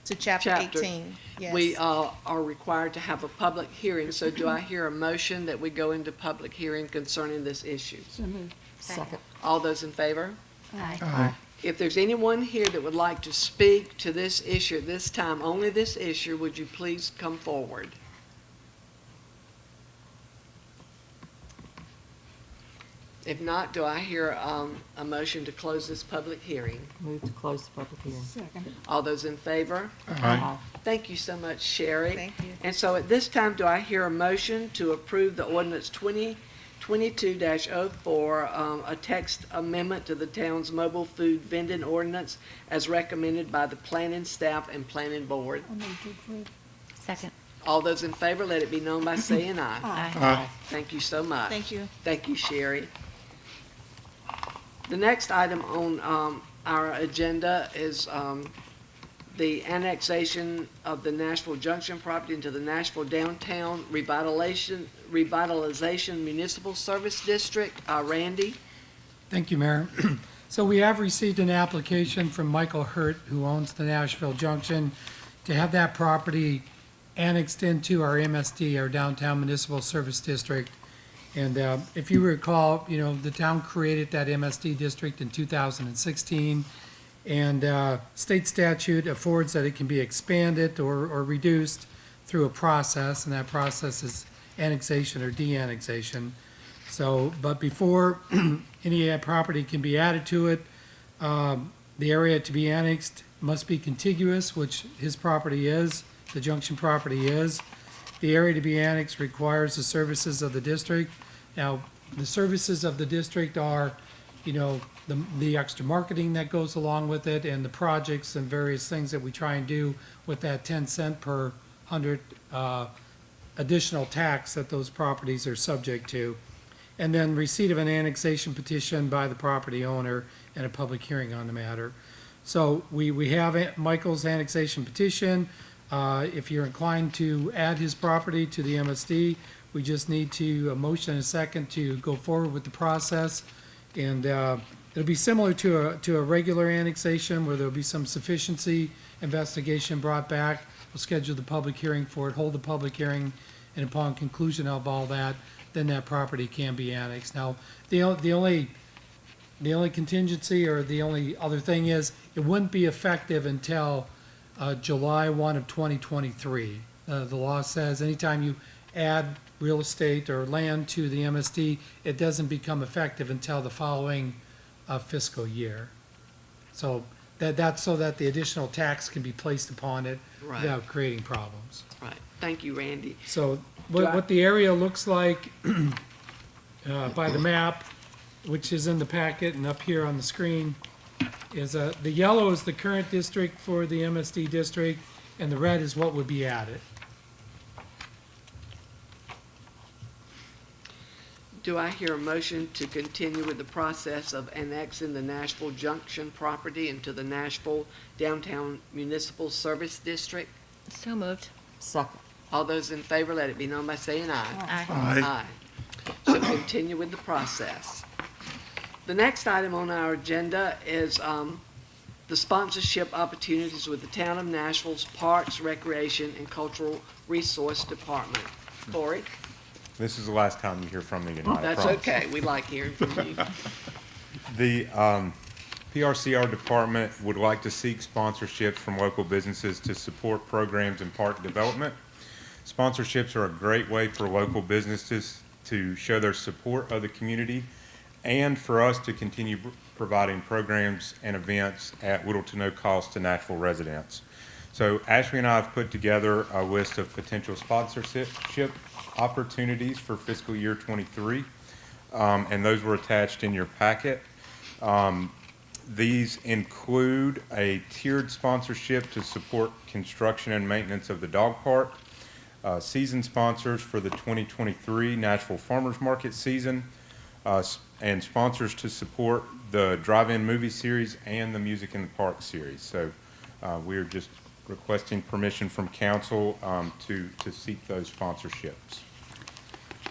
To chapter Chapter. 18, yes. we are required to have a public hearing, so do I hear a motion that we go into public hearing concerning this issue? So moved. Second. All those in favor? Aye. If there's anyone here that would like to speak to this issue at this time, only this issue, would you please come forward? If not, do I hear a motion to close this public hearing? Move to close the public hearing. Second. All those in favor? Aye. Thank you so much, Sherry. Thank you. And so at this time, do I hear a motion to approve the ordinance 2022-04, a text amendment to the town's mobile food vending ordinance as recommended by the planning staff and planning board? I move to approve. Second. All those in favor, let it be known by saying aye. Aye. Aye. Thank you so much. Thank you. Thank you, Sherry. The next item on our agenda is the annexation of the Nashville Junction property into the Nashville Downtown Revitalization Municipal Service District. Randy? Thank you, Mayor. So we have received an application from Michael Hurt, who owns the Nashville Junction, to have that property annexed into our MSD, our Downtown Municipal Service District. And if you recall, you know, the town created that MSD district in 2016, and state statute affords that it can be expanded or reduced through a process, and that process is annexation or de-annexation. So, but before any property can be added to it, the area to be annexed must be contiguous, which his property is, the junction property is. The area to be annexed requires the services of the district. Now, the services of the district are, you know, the extra marketing that goes along with it, and the projects and various things that we try and do with that 10 cent per 100 additional tax that those properties are subject to. And then receipt of an annexation petition by the property owner and a public hearing on the matter. So we have Michael's annexation petition. If you're inclined to add his property to the MSD, we just need to a motion and a second to go forward with the process. And it'll be similar to a regular annexation where there'll be some sufficiency investigation brought back. We'll schedule the public hearing for it, hold the public hearing, and upon conclusion of all that, then that property can be annexed. Now, the only contingency or the only other thing is it wouldn't be effective until July 1 of 2023. The law says anytime you add real estate or land to the MSD, it doesn't become effective until the following fiscal year. So that's so that the additional tax can be placed upon it Right. without creating problems. Right. Thank you, Randy. So Do I- what the area looks like by the map, which is in the packet and up here on the screen, is the yellow is the current district for the MSD district, and the red is what would be added. Do I hear a motion to continue with the process of annexing the Nashville Junction property into the Nashville Downtown Municipal Service District? So moved. Second. All those in favor, let it be known by saying aye. Aye. Aye. So continue with the process. The next item on our agenda is the sponsorship opportunities with the Town of Nashville's Parks, Recreation, and Cultural Resource Department. Corey? This is the last time you hear from me tonight, I That's promise. okay, we like hearing from you. The PRCR department would like to seek sponsorships from local businesses to support programs in park development. Sponsorships are a great way for local businesses to show their support of the community and for us to continue providing programs and events at little to no cost to Nashville residents. So Ashley and I have put together a list of potential sponsorship opportunities for fiscal year '23, and those were attached in your packet. These include a tiered sponsorship to support construction and maintenance of the dog park, season sponsors for the 2023 Nashville Farmers Market season, and sponsors to support the drive-in movie series and the Music in the Park series. So we're just requesting permission from council to seek those sponsorships.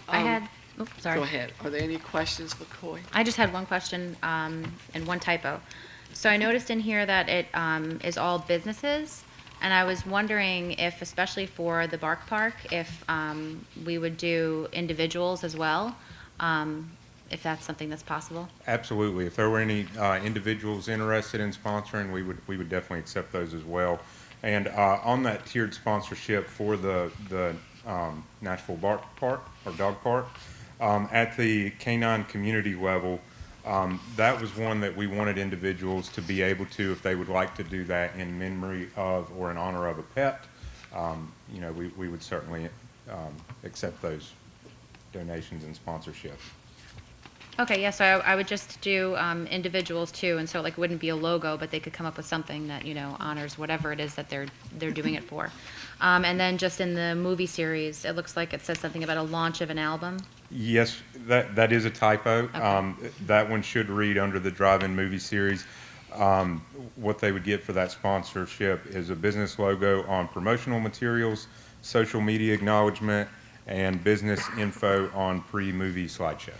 I had, sorry. Go ahead. Are there any questions for Coy? I just had one question and one typo. So I noticed in here that it is all businesses, and I was wondering if, especially for the Bark Park, if we would do individuals as well, if that's something that's possible. Absolutely. If there were any individuals interested in sponsoring, we would definitely accept those as well. And on that tiered sponsorship for the Nashville Bark Park or Dog Park, at the canine community level, that was one that we wanted individuals to be able to, if they would like to do that in memory of or in honor of a pet, you know, we would certainly accept those donations and sponsorship. Okay, yeah, so I would just do individuals too, and so like it wouldn't be a logo, but they could come up with something that, you know, honors whatever it is that they're doing it for. And then just in the movie series, it looks like it says something about a launch of an album. Yes, that is a typo. Okay. That one should read under the drive-in movie series. What they would get for that sponsorship is a business logo on promotional materials, social media acknowledgement, and business info on pre-movie slideshow.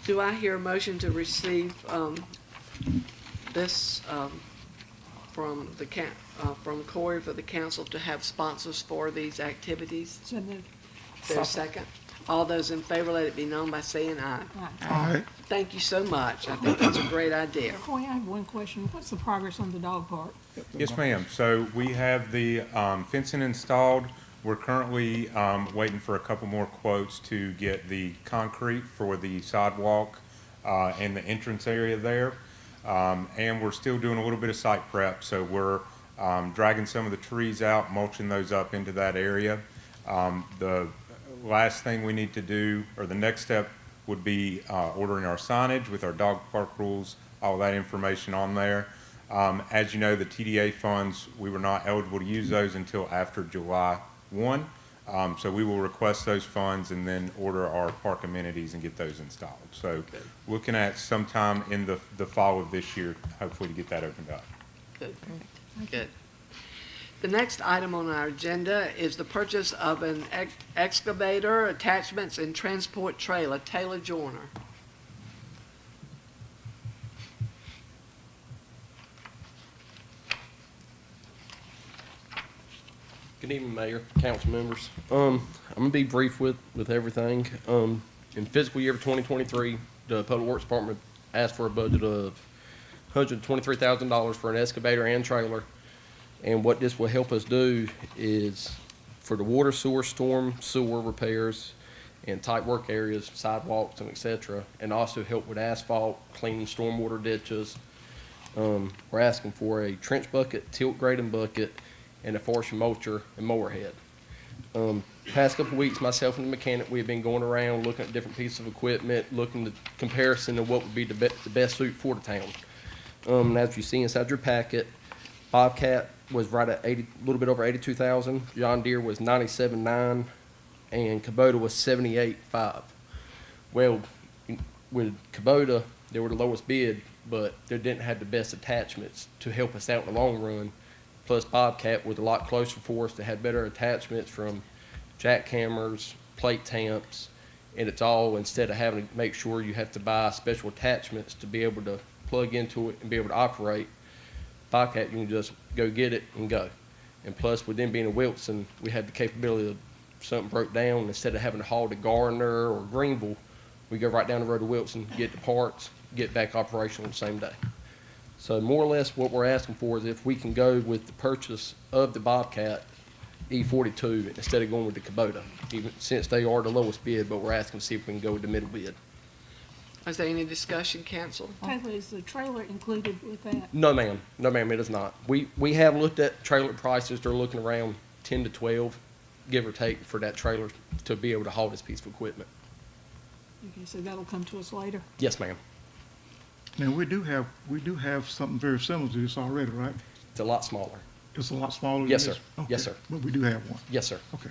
Do I hear a motion to receive this from Cory for the council to have sponsors for these activities? So moved. Is there a second? All those in favor, let it be known by saying aye. Aye. All right. Thank you so much. I think that's a great idea. Coy, I have one question. What's the progress on the dog park? Yes, ma'am. So we have the fencing installed. We're currently waiting for a couple more quotes to get the concrete for the sidewalk and the entrance area there. And we're still doing a little bit of site prep. So we're dragging some of the trees out, mulching those up into that area. The last thing we need to do, or the next step, would be ordering our signage with our dog park rules, all that information on there. As you know, the TDA funds, we were not eligible to use those until after July 1. So we will request those funds and then order our park amenities and get those installed. So looking at sometime in the fall of this year, hopefully to get that opened up. Good. Good. The next item on our agenda is the purchase of an excavator, attachments, and transport trailer. Taylor Joyner. Good evening, Mayor, council members. I'm gonna be brief with everything. In fiscal year of 2023, the Public Works Department asked for a budget of $123,000 for an excavator and trailer. And what this will help us do is for the water, sewer, storm, sewer repairs and tight work areas, sidewalks and et cetera, and also help with asphalt, cleaning stormwater ditches. We're asking for a trench bucket, tilt grading bucket, and a forestry mulcher and mower head. Past couple of weeks, myself and the mechanic, we have been going around looking at different pieces of equipment, looking at comparison of what would be the best suit for the town. And as you see inside your packet, Bobcat was right at a little bit over 82,000. John Deere was 97.9, and Kubota was 78.5. Well, with Kubota, they were the lowest bid, but they didn't have the best attachments to help us out in the long run. Plus, Bobcat was a lot closer for us. They had better attachments from jackhammers, plate tamps, and it's all, instead of having to make sure you have to buy special attachments to be able to plug into it and be able to operate, Bobcat, you can just go get it and go. And plus, with them being a Wilson, we had the capability of something broke down, instead of having to haul to Gardner or Greenville, we go right down the road to Wilson, get the parts, get back operational the same day. So more or less what we're asking for is if we can go with the purchase of the Bobcat E42 instead of going with the Kubota, even since they are the lowest bid, but we're asking to see if we can go with the middle bid. Is there any discussion, council? Taylor, is the trailer included with that? No, ma'am. No, ma'am, it is not. We have looked at trailer prices. They're looking around 10 to 12, give or take, for that trailer to be able to haul this piece of equipment. Okay, so that'll come to us later. Yes, ma'am. Now, we do have something very similar to this already, right? It's a lot smaller. It's a lot smaller than Yes, this? sir. Yes, Okay. sir. But we do have one. Yes, sir. Okay.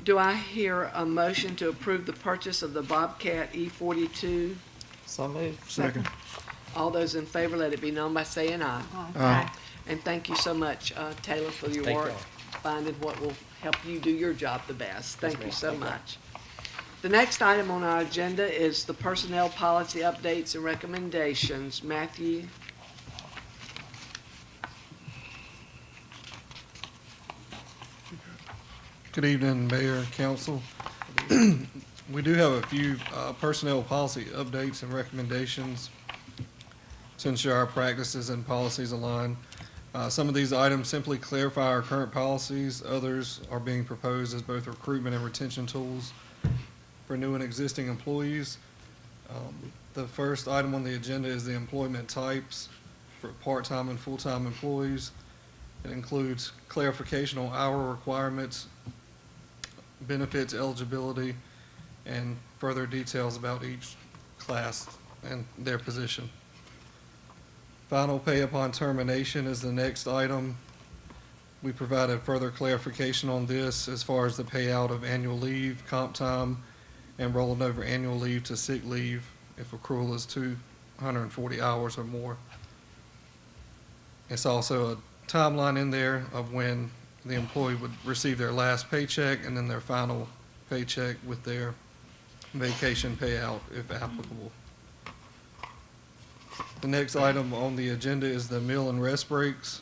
Do I hear a motion to approve the purchase of the Bobcat E42? So moved. Second. All those in favor, let it be known by saying aye. Aye. And thank you so much, Taylor, for your Thank work, y'all. finding what will help you do your job the best. Thank you ma'am. so Thank y'all. much. The next item on our agenda is the personnel policy updates and recommendations. Matthew? Good evening, Mayor and Council. We do have a few personnel policy updates and recommendations to ensure our practices and policies align. Some of these items simply clarify our current policies. Others are being proposed as both recruitment and retention tools for new and existing employees. The first item on the agenda is the employment types for part-time and full-time employees. It includes clarification on hour requirements, benefits eligibility, and further details about each class and their position. Final pay upon termination is the next item. We provided further clarification on this as far as the payout of annual leave, comp time, and rolling over annual leave to sick leave if accrual is 240 hours or more. It's also a timeline in there of when the employee would receive their last paycheck and then their final paycheck with their vacation payout if applicable. The next item on the agenda is the meal and rest breaks.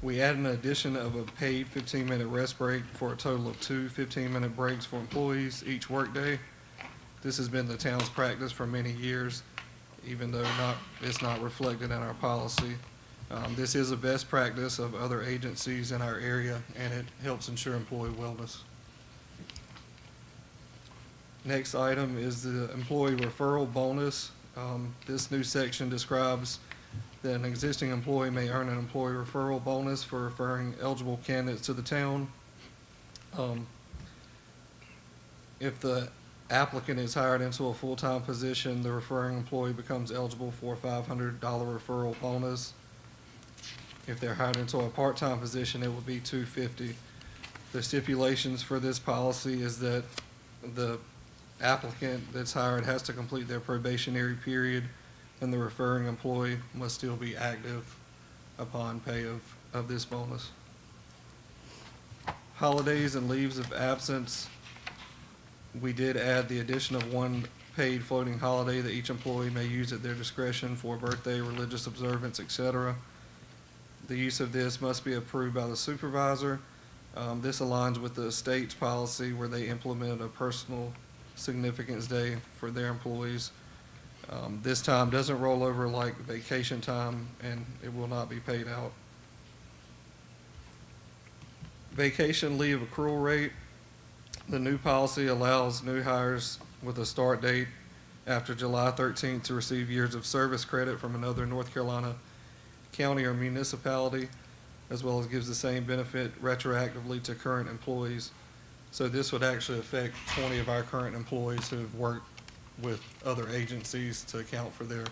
We add an addition of a paid 15-minute rest break for a total of 2 15-minute breaks for employees each workday. This has been the town's practice for many years, even though it's not reflected in our policy. This is a best practice of other agencies in our area, and it helps ensure employee wellness. Next item is the employee referral bonus. This new section describes that an existing employee may earn an employee referral bonus for referring eligible candidates to the town. If the applicant is hired into a full-time position, the referring employee becomes eligible for a $500 referral bonus. If they're hired into a part-time position, it would be $250. The stipulations for this policy is that the applicant that's hired has to complete their probationary period, and the referring employee must still be active upon pay of this bonus. Holidays and leaves of absence. We did add the addition of one paid floating holiday that each employee may use at their discretion for birthday, religious observance, etc. The use of this must be approved by the supervisor. This aligns with the state's policy where they implemented a personal significance day for their employees. This time doesn't roll over like vacation time, and it will not be paid out. Vacation leave accrual rate. The new policy allows new hires with a start date after July 13th to receive years of service credit from another North Carolina county or municipality, as well as gives the same benefit retroactively to current employees. So this would actually affect 20 of our current employees who have worked with other agencies to account for their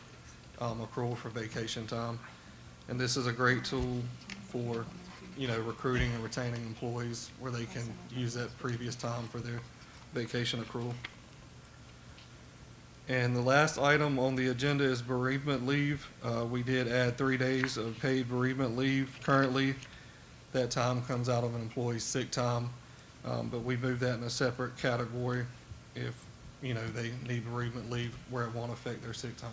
accrual for vacation time. And this is a great tool for, recruiting and retaining employees where they can use that previous time for their vacation accrual. And the last item on the agenda is bereavement leave. We did add 3 days of paid bereavement leave. Currently, that time comes out of an employee's sick time, but we moved that in a separate category if, they need bereavement leave where it won't affect their sick time.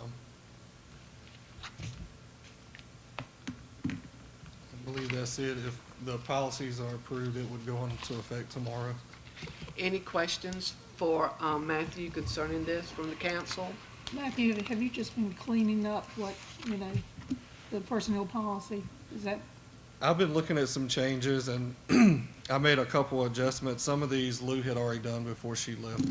I believe that's it. If the policies are approved, it would go into effect tomorrow. Any questions for Matthew concerning this from the council? Matthew, have you just been cleaning up what, the personnel policy? Is that, I've been looking at some changes, and I made a couple adjustments. Some of these Lou had already done before she left.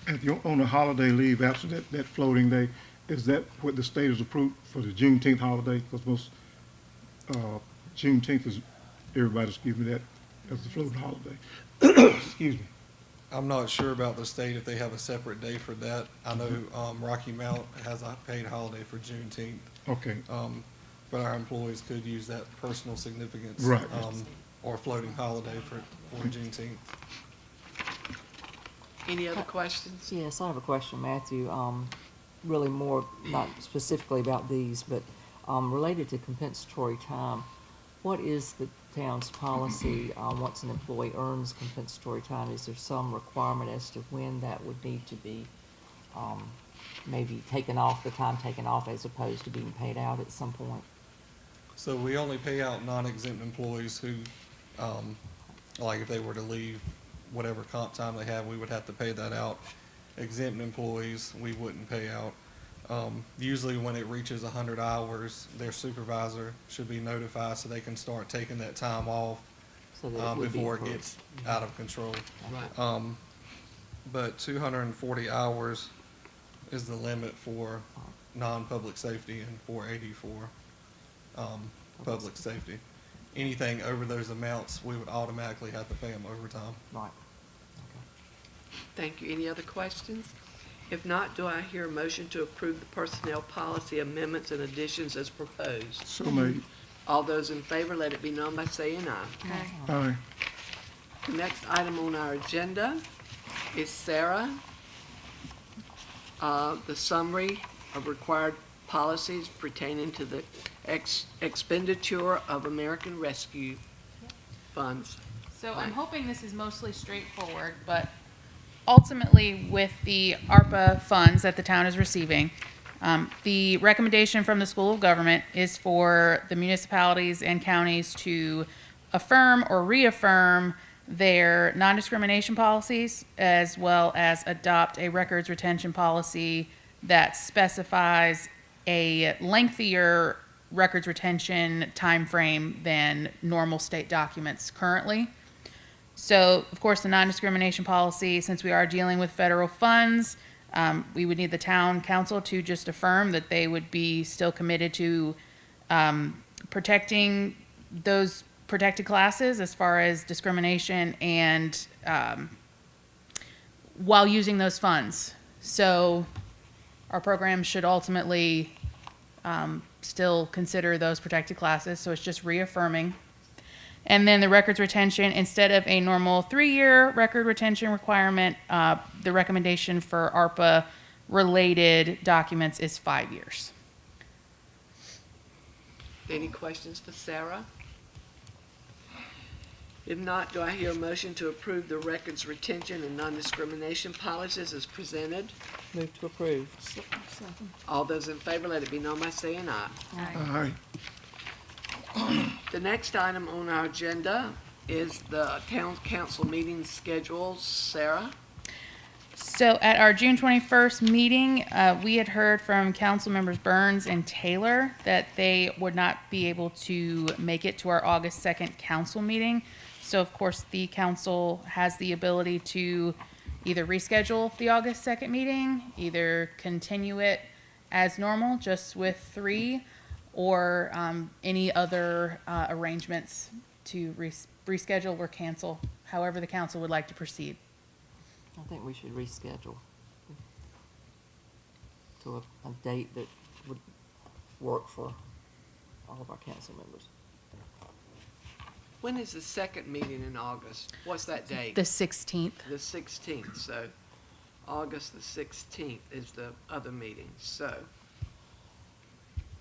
If you're on a holiday leave after that floating day, is that what the state has approved for the Juneteenth holiday? Because most, Juneteenth is, everybody, excuse me, that as the floating holiday. Excuse me. I'm not sure about the state if they have a separate day for that. I know Rocky Mount has a paid holiday for Juneteenth. Okay. but our employees could use that personal significance. Right. Or floating holiday for Juneteenth. Any other questions? Yes, I have a question, Matthew. Really more, not specifically about these, but related to compensatory time. What is the town's policy once an employee earns compensatory time? Is there some requirement as to when that would need to be maybe taken off, the time taken off, as opposed to being paid out at some point? So we only pay out non-exempt employees who, like if they were to leave whatever comp time they have, we would have to pay that out. Exempt employees, we wouldn't pay out. Usually when it reaches 100 hours, their supervisor should be notified so they can start taking that time off So that it would be before it approved. gets out of control. Right. But 240 hours is the limit for non-public safety and 480 for public safety. Anything over those amounts, we would automatically have to pay them overtime. Right. Thank you. Any other questions? If not, do I hear a motion to approve the personnel policy amendments and additions as proposed? So made. All those in favor, let it be known by saying aye. Aye. The next item on our agenda is Sarah. The summary of required policies pertaining to the expenditure of American Rescue funds. So Right. I'm hoping this is mostly straightforward, but ultimately with the ARPA funds that the town is receiving, the recommendation from the School of Government is for the municipalities and counties to affirm or reaffirm their non-discrimination policies, as well as adopt a records retention policy that specifies a lengthier records retention timeframe than normal state documents currently. So, of course, the non-discrimination policy, since we are dealing with federal funds, we would need the town council to just affirm that they would be still committed to protecting those protected classes as far as discrimination and while using those funds. So our program should ultimately still consider those protected classes, so it's just reaffirming. And then the records retention, instead of a normal 3-year record retention requirement, the recommendation for ARPA-related documents is 5 years. Any questions for Sarah? If not, do I hear a motion to approve the records retention and non-discrimination policies as presented? Move to approve. Second. All those in favor, let it be known by saying aye. Aye. The next item on our agenda is the town council meeting schedules. Sarah? So at our June 21st meeting, we had heard from council members Burns and Taylor that they would not be able to make it to our August 2nd council meeting. So of course, the council has the ability to either reschedule the August 2nd meeting, either continue it as normal, just with 3, or any other arrangements to reschedule or cancel, however the council would like to proceed. I think we should reschedule to a date that would work for all of our council members. When is the second meeting in August? What's that date? The 16th. The 16th, so August the 16th is the other meeting, so.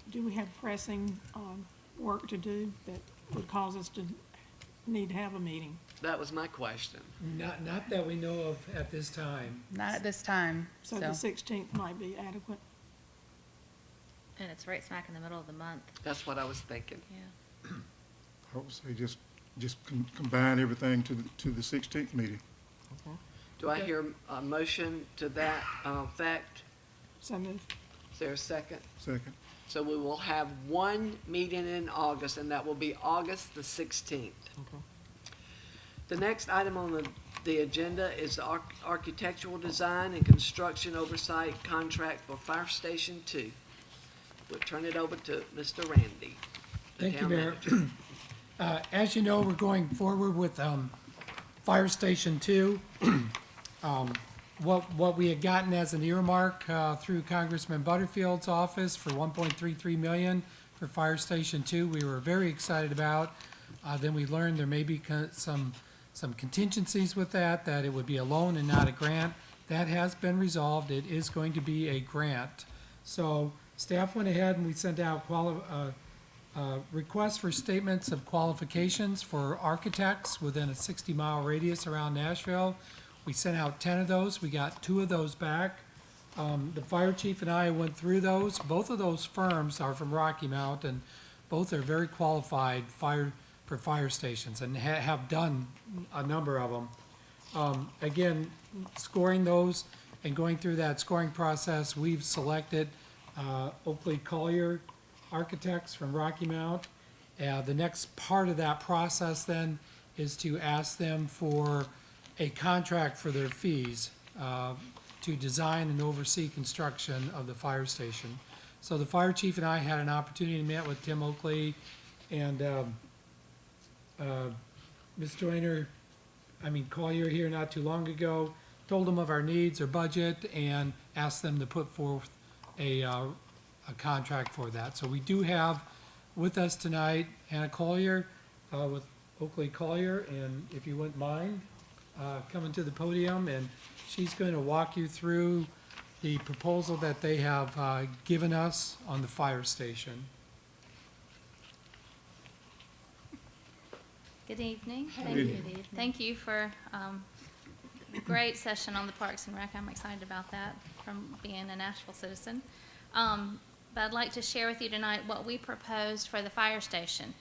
Do we have pressing work to do that would cause us to need to have a meeting? That was my question. Not that we know of at this time. Not at this time, So the 16th might be adequate. And it's right smack in the middle of the month. That's what I was thinking. Yeah. I would say just combine everything to the 16th meeting. Okay. Do I hear a motion to that effect? So move. Is there a second? Second. So we will have one meeting in August, and that will be August the 16th. Okay. The next item on the agenda is the architectural design and construction oversight contract for Fire Station 2. We'll turn it over to Mr. Randy, the Thank you, town Mayor. manager. As you know, we're going forward with Fire Station 2. What we had gotten as an earmark through Congressman Butterfield's office for $1.33 million for Fire Station 2, we were very excited about. Then we learned there may be some contingencies with that it would be a loan and not a grant. That has been resolved. It is going to be a grant. So staff went ahead and we sent out requests for statements of qualifications for architects within a 60-mile radius around Nashville. We sent out 10 of those. We got 2 of those back. The fire chief and I went through those. Both of those firms are from Rocky Mount, and both are very qualified for fire stations and have done a number of them. Again, scoring those and going through that scoring process, we've selected Oakley Collier Architects from Rocky Mount. The next part of that process then is to ask them for a contract for their fees to design and oversee construction of the fire station. So the fire chief and I had an opportunity to meet with Tim Oakley and Ms. Collier here not too long ago, told them of our needs, our budget, and asked them to put forth a contract for that. So we do have with us tonight Hannah Collier with Oakley Collier, and if you wouldn't mind coming to the podium, and she's going to walk you through the proposal that they have given us on the fire station. Good evening. Thank you for a great session on the Parks and Rec. I'm excited about that from being a Nashville citizen. But I'd like to share with you tonight what we proposed for the fire station.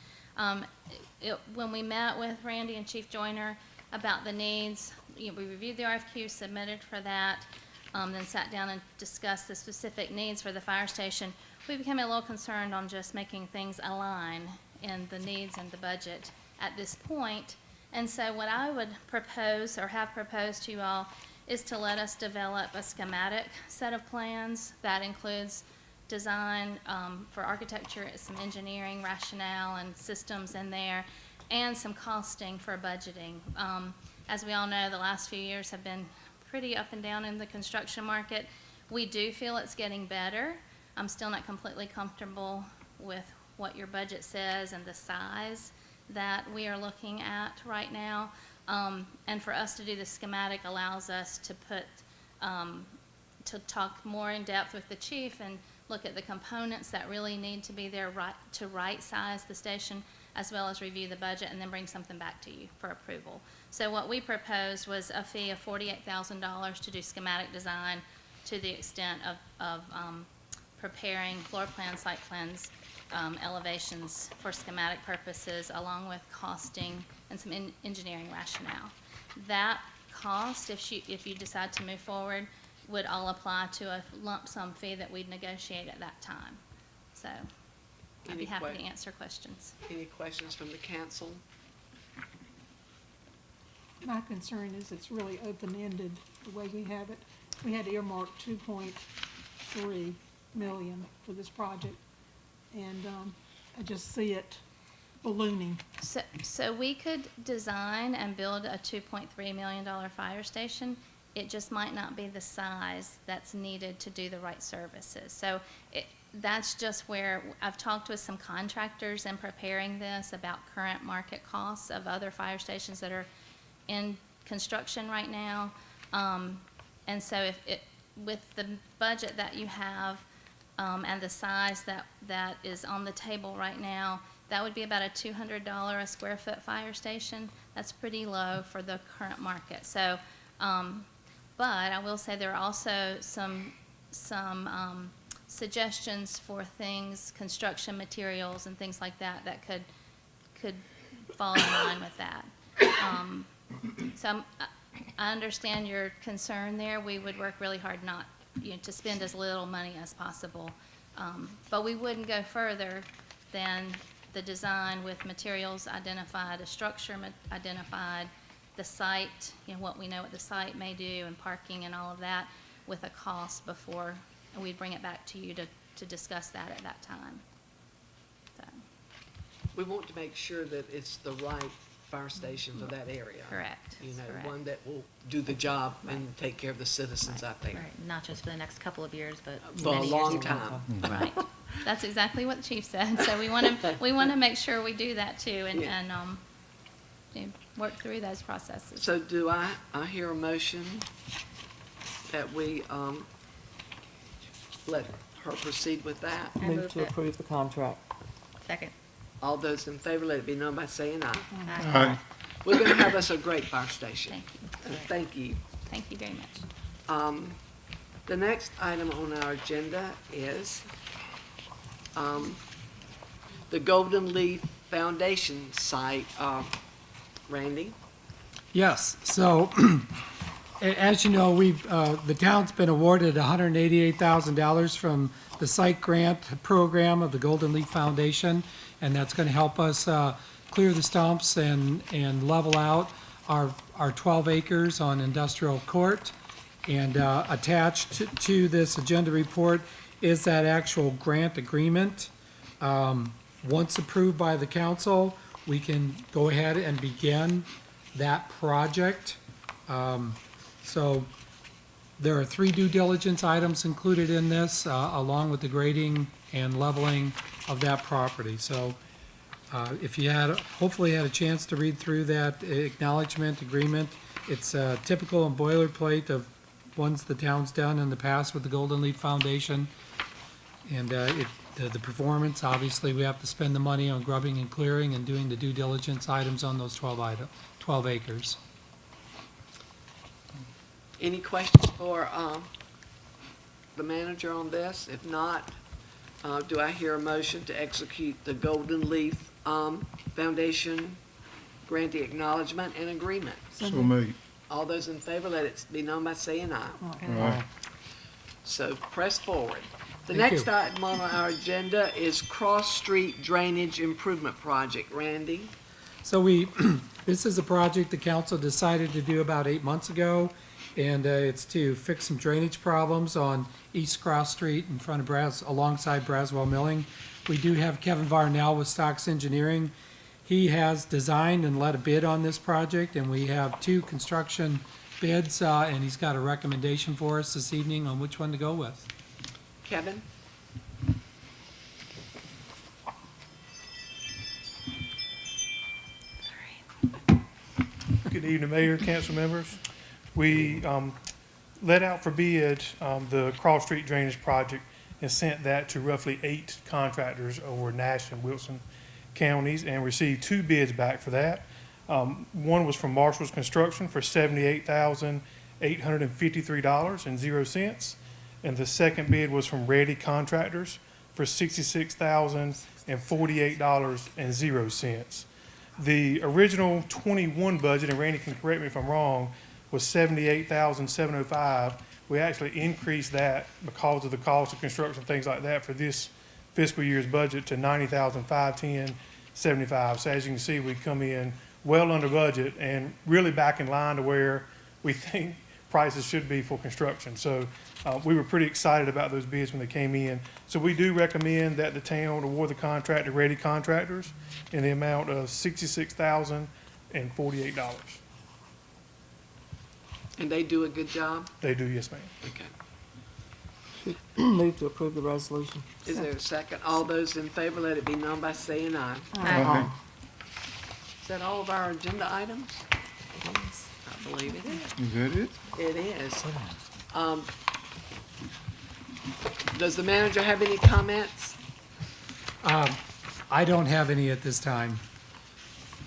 When we met with Randy and Chief Joyner about the needs, we reviewed the RFQ, submitted for that, then sat down and discussed the specific needs for the fire station. We became a little concerned on just making things align in the needs and the budget at this point. And so what I would propose or have proposed to you all is to let us develop a schematic set of plans that includes design for architecture, some engineering rationale and systems in there, and some costing for budgeting. As we all know, the last few years have been pretty up and down in the construction market. We do feel it's getting better. I'm still not completely comfortable with what your budget says and the size that we are looking at right now. And for us to do the schematic allows us to to talk more in depth with the chief and look at the components that really need to be there to right size the station, as well as review the budget and then bring something back to you for approval. So what we proposed was a fee of $48,000 to do schematic design to the extent of preparing floor plans, site plans, elevations for schematic purposes, along with costing and some engineering rationale. That cost, if you decide to move forward, would all apply to a lump sum fee that we'd negotiate at that time. So I'd be happy to answer questions. Any questions from the council? My concern is it's really open-ended the way we have it. We had earmarked 2.3 million for this project, and I just see it ballooning. So we could design and build a $2.3 million fire station. It just might not be the size that's needed to do the right services. So that's just where I've talked with some contractors in preparing this about current market costs of other fire stations that are in construction right now. And so with the budget that you have and the size that is on the table right now, that would be about a $200 a square foot fire station. That's pretty low for the current market. So, but I will say there are also some suggestions for things, construction materials and things like that, that could fall in line with that. So I understand your concern there. We would work really hard not, to spend as little money as possible. But we wouldn't go further than the design with materials identified, a structure identified, the site, what we know what the site may do, and parking and all of that, with a cost before we'd bring it back to you to discuss that at that time. So. We want to make sure that it's the right fire station for that area. Correct, You know, correct. one that will do the job and take care of the citizens out there. Right, not just for the next couple of years, but For a many years long to time. come. Right. That's exactly what the chief said, so we want to make sure we do that too, and, Yeah. you know, work through those processes. So do I hear a motion that we, let her proceed with that? I Move move to it. approve the contract. Second. All those in favor, let it be known by saying aye. Aye. We're gonna have us a great fire station. Thank you. Thank you. Thank you very much. The next item on our agenda is, the Golden Leaf Foundation site. Randy? Yes, so, as you know, the town's been awarded $188,000 from the site grant program of the Golden Leaf Foundation, and that's gonna help us, clear the stumps and level out our 12 acres on Industrial Court. And, attached to this agenda report is that actual grant agreement. Once approved by the council, we can go ahead and begin that project. So there are 3 due diligence items included in this, along with the grading and leveling of that property. So if you hopefully had a chance to read through that acknowledgement agreement, it's typical and boilerplate of ones the town's done in the past with the Golden Leaf Foundation. And the performance, obviously, we have to spend the money on grubbing and clearing and doing the due diligence items on those 12 acres. Any questions for, the manager on this? If not, do I hear a motion to execute the Golden Leaf, Foundation grantee acknowledgement and agreement? So made. All those in favor, let it be known by saying aye. Aye. So press forward. The Thank next you. item on our agenda is Cross Street Drainage Improvement Project. Randy? So this is a project the council decided to do about 8 months ago, and it's to fix some drainage problems on East Cross Street in front of alongside Braswell Milling. We do have Kevin Varnell with Stocks Engineering. He has designed and led a bid on this project, and we have 2 construction bids, and he's got a recommendation for us this evening on which one to go with. Kevin? Good evening, Mayor, council members. We let out for bid the Cross Street Drainage Project and sent that to roughly 8 contractors over Nashville and Wilson counties and received 2 bids back for that. One was from Marshall's Construction for $78,853.00, and the second bid was from Ready Contractors for $66,048.00. The original 21 budget, and Randy can correct me if I'm wrong, was $78,705. We actually increased that because of the cost of construction, things like that, for this fiscal year's budget to $90,510.75. So as you can see, we come in well under budget and really back in line to where we think prices should be for construction. So we were pretty excited about those bids when they came in. So we do recommend that the town award the contract to Ready Contractors in the amount of $66,048. And they do a good job? They do, yes, ma'am. Okay. Move to approve the resolution. Is there a second? All those in favor, let it be known by saying aye. Aye. Is that all of our agenda items? I believe it is. Is that it? It is. Does the manager have any comments? I don't have any at this time.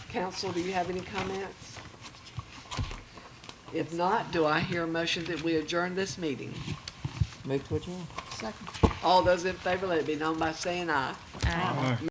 Council, do you have any comments? If not, do I hear a motion that we adjourn this meeting? Move to adjourn. Second. All those in favor, let it be known by saying aye. Aye.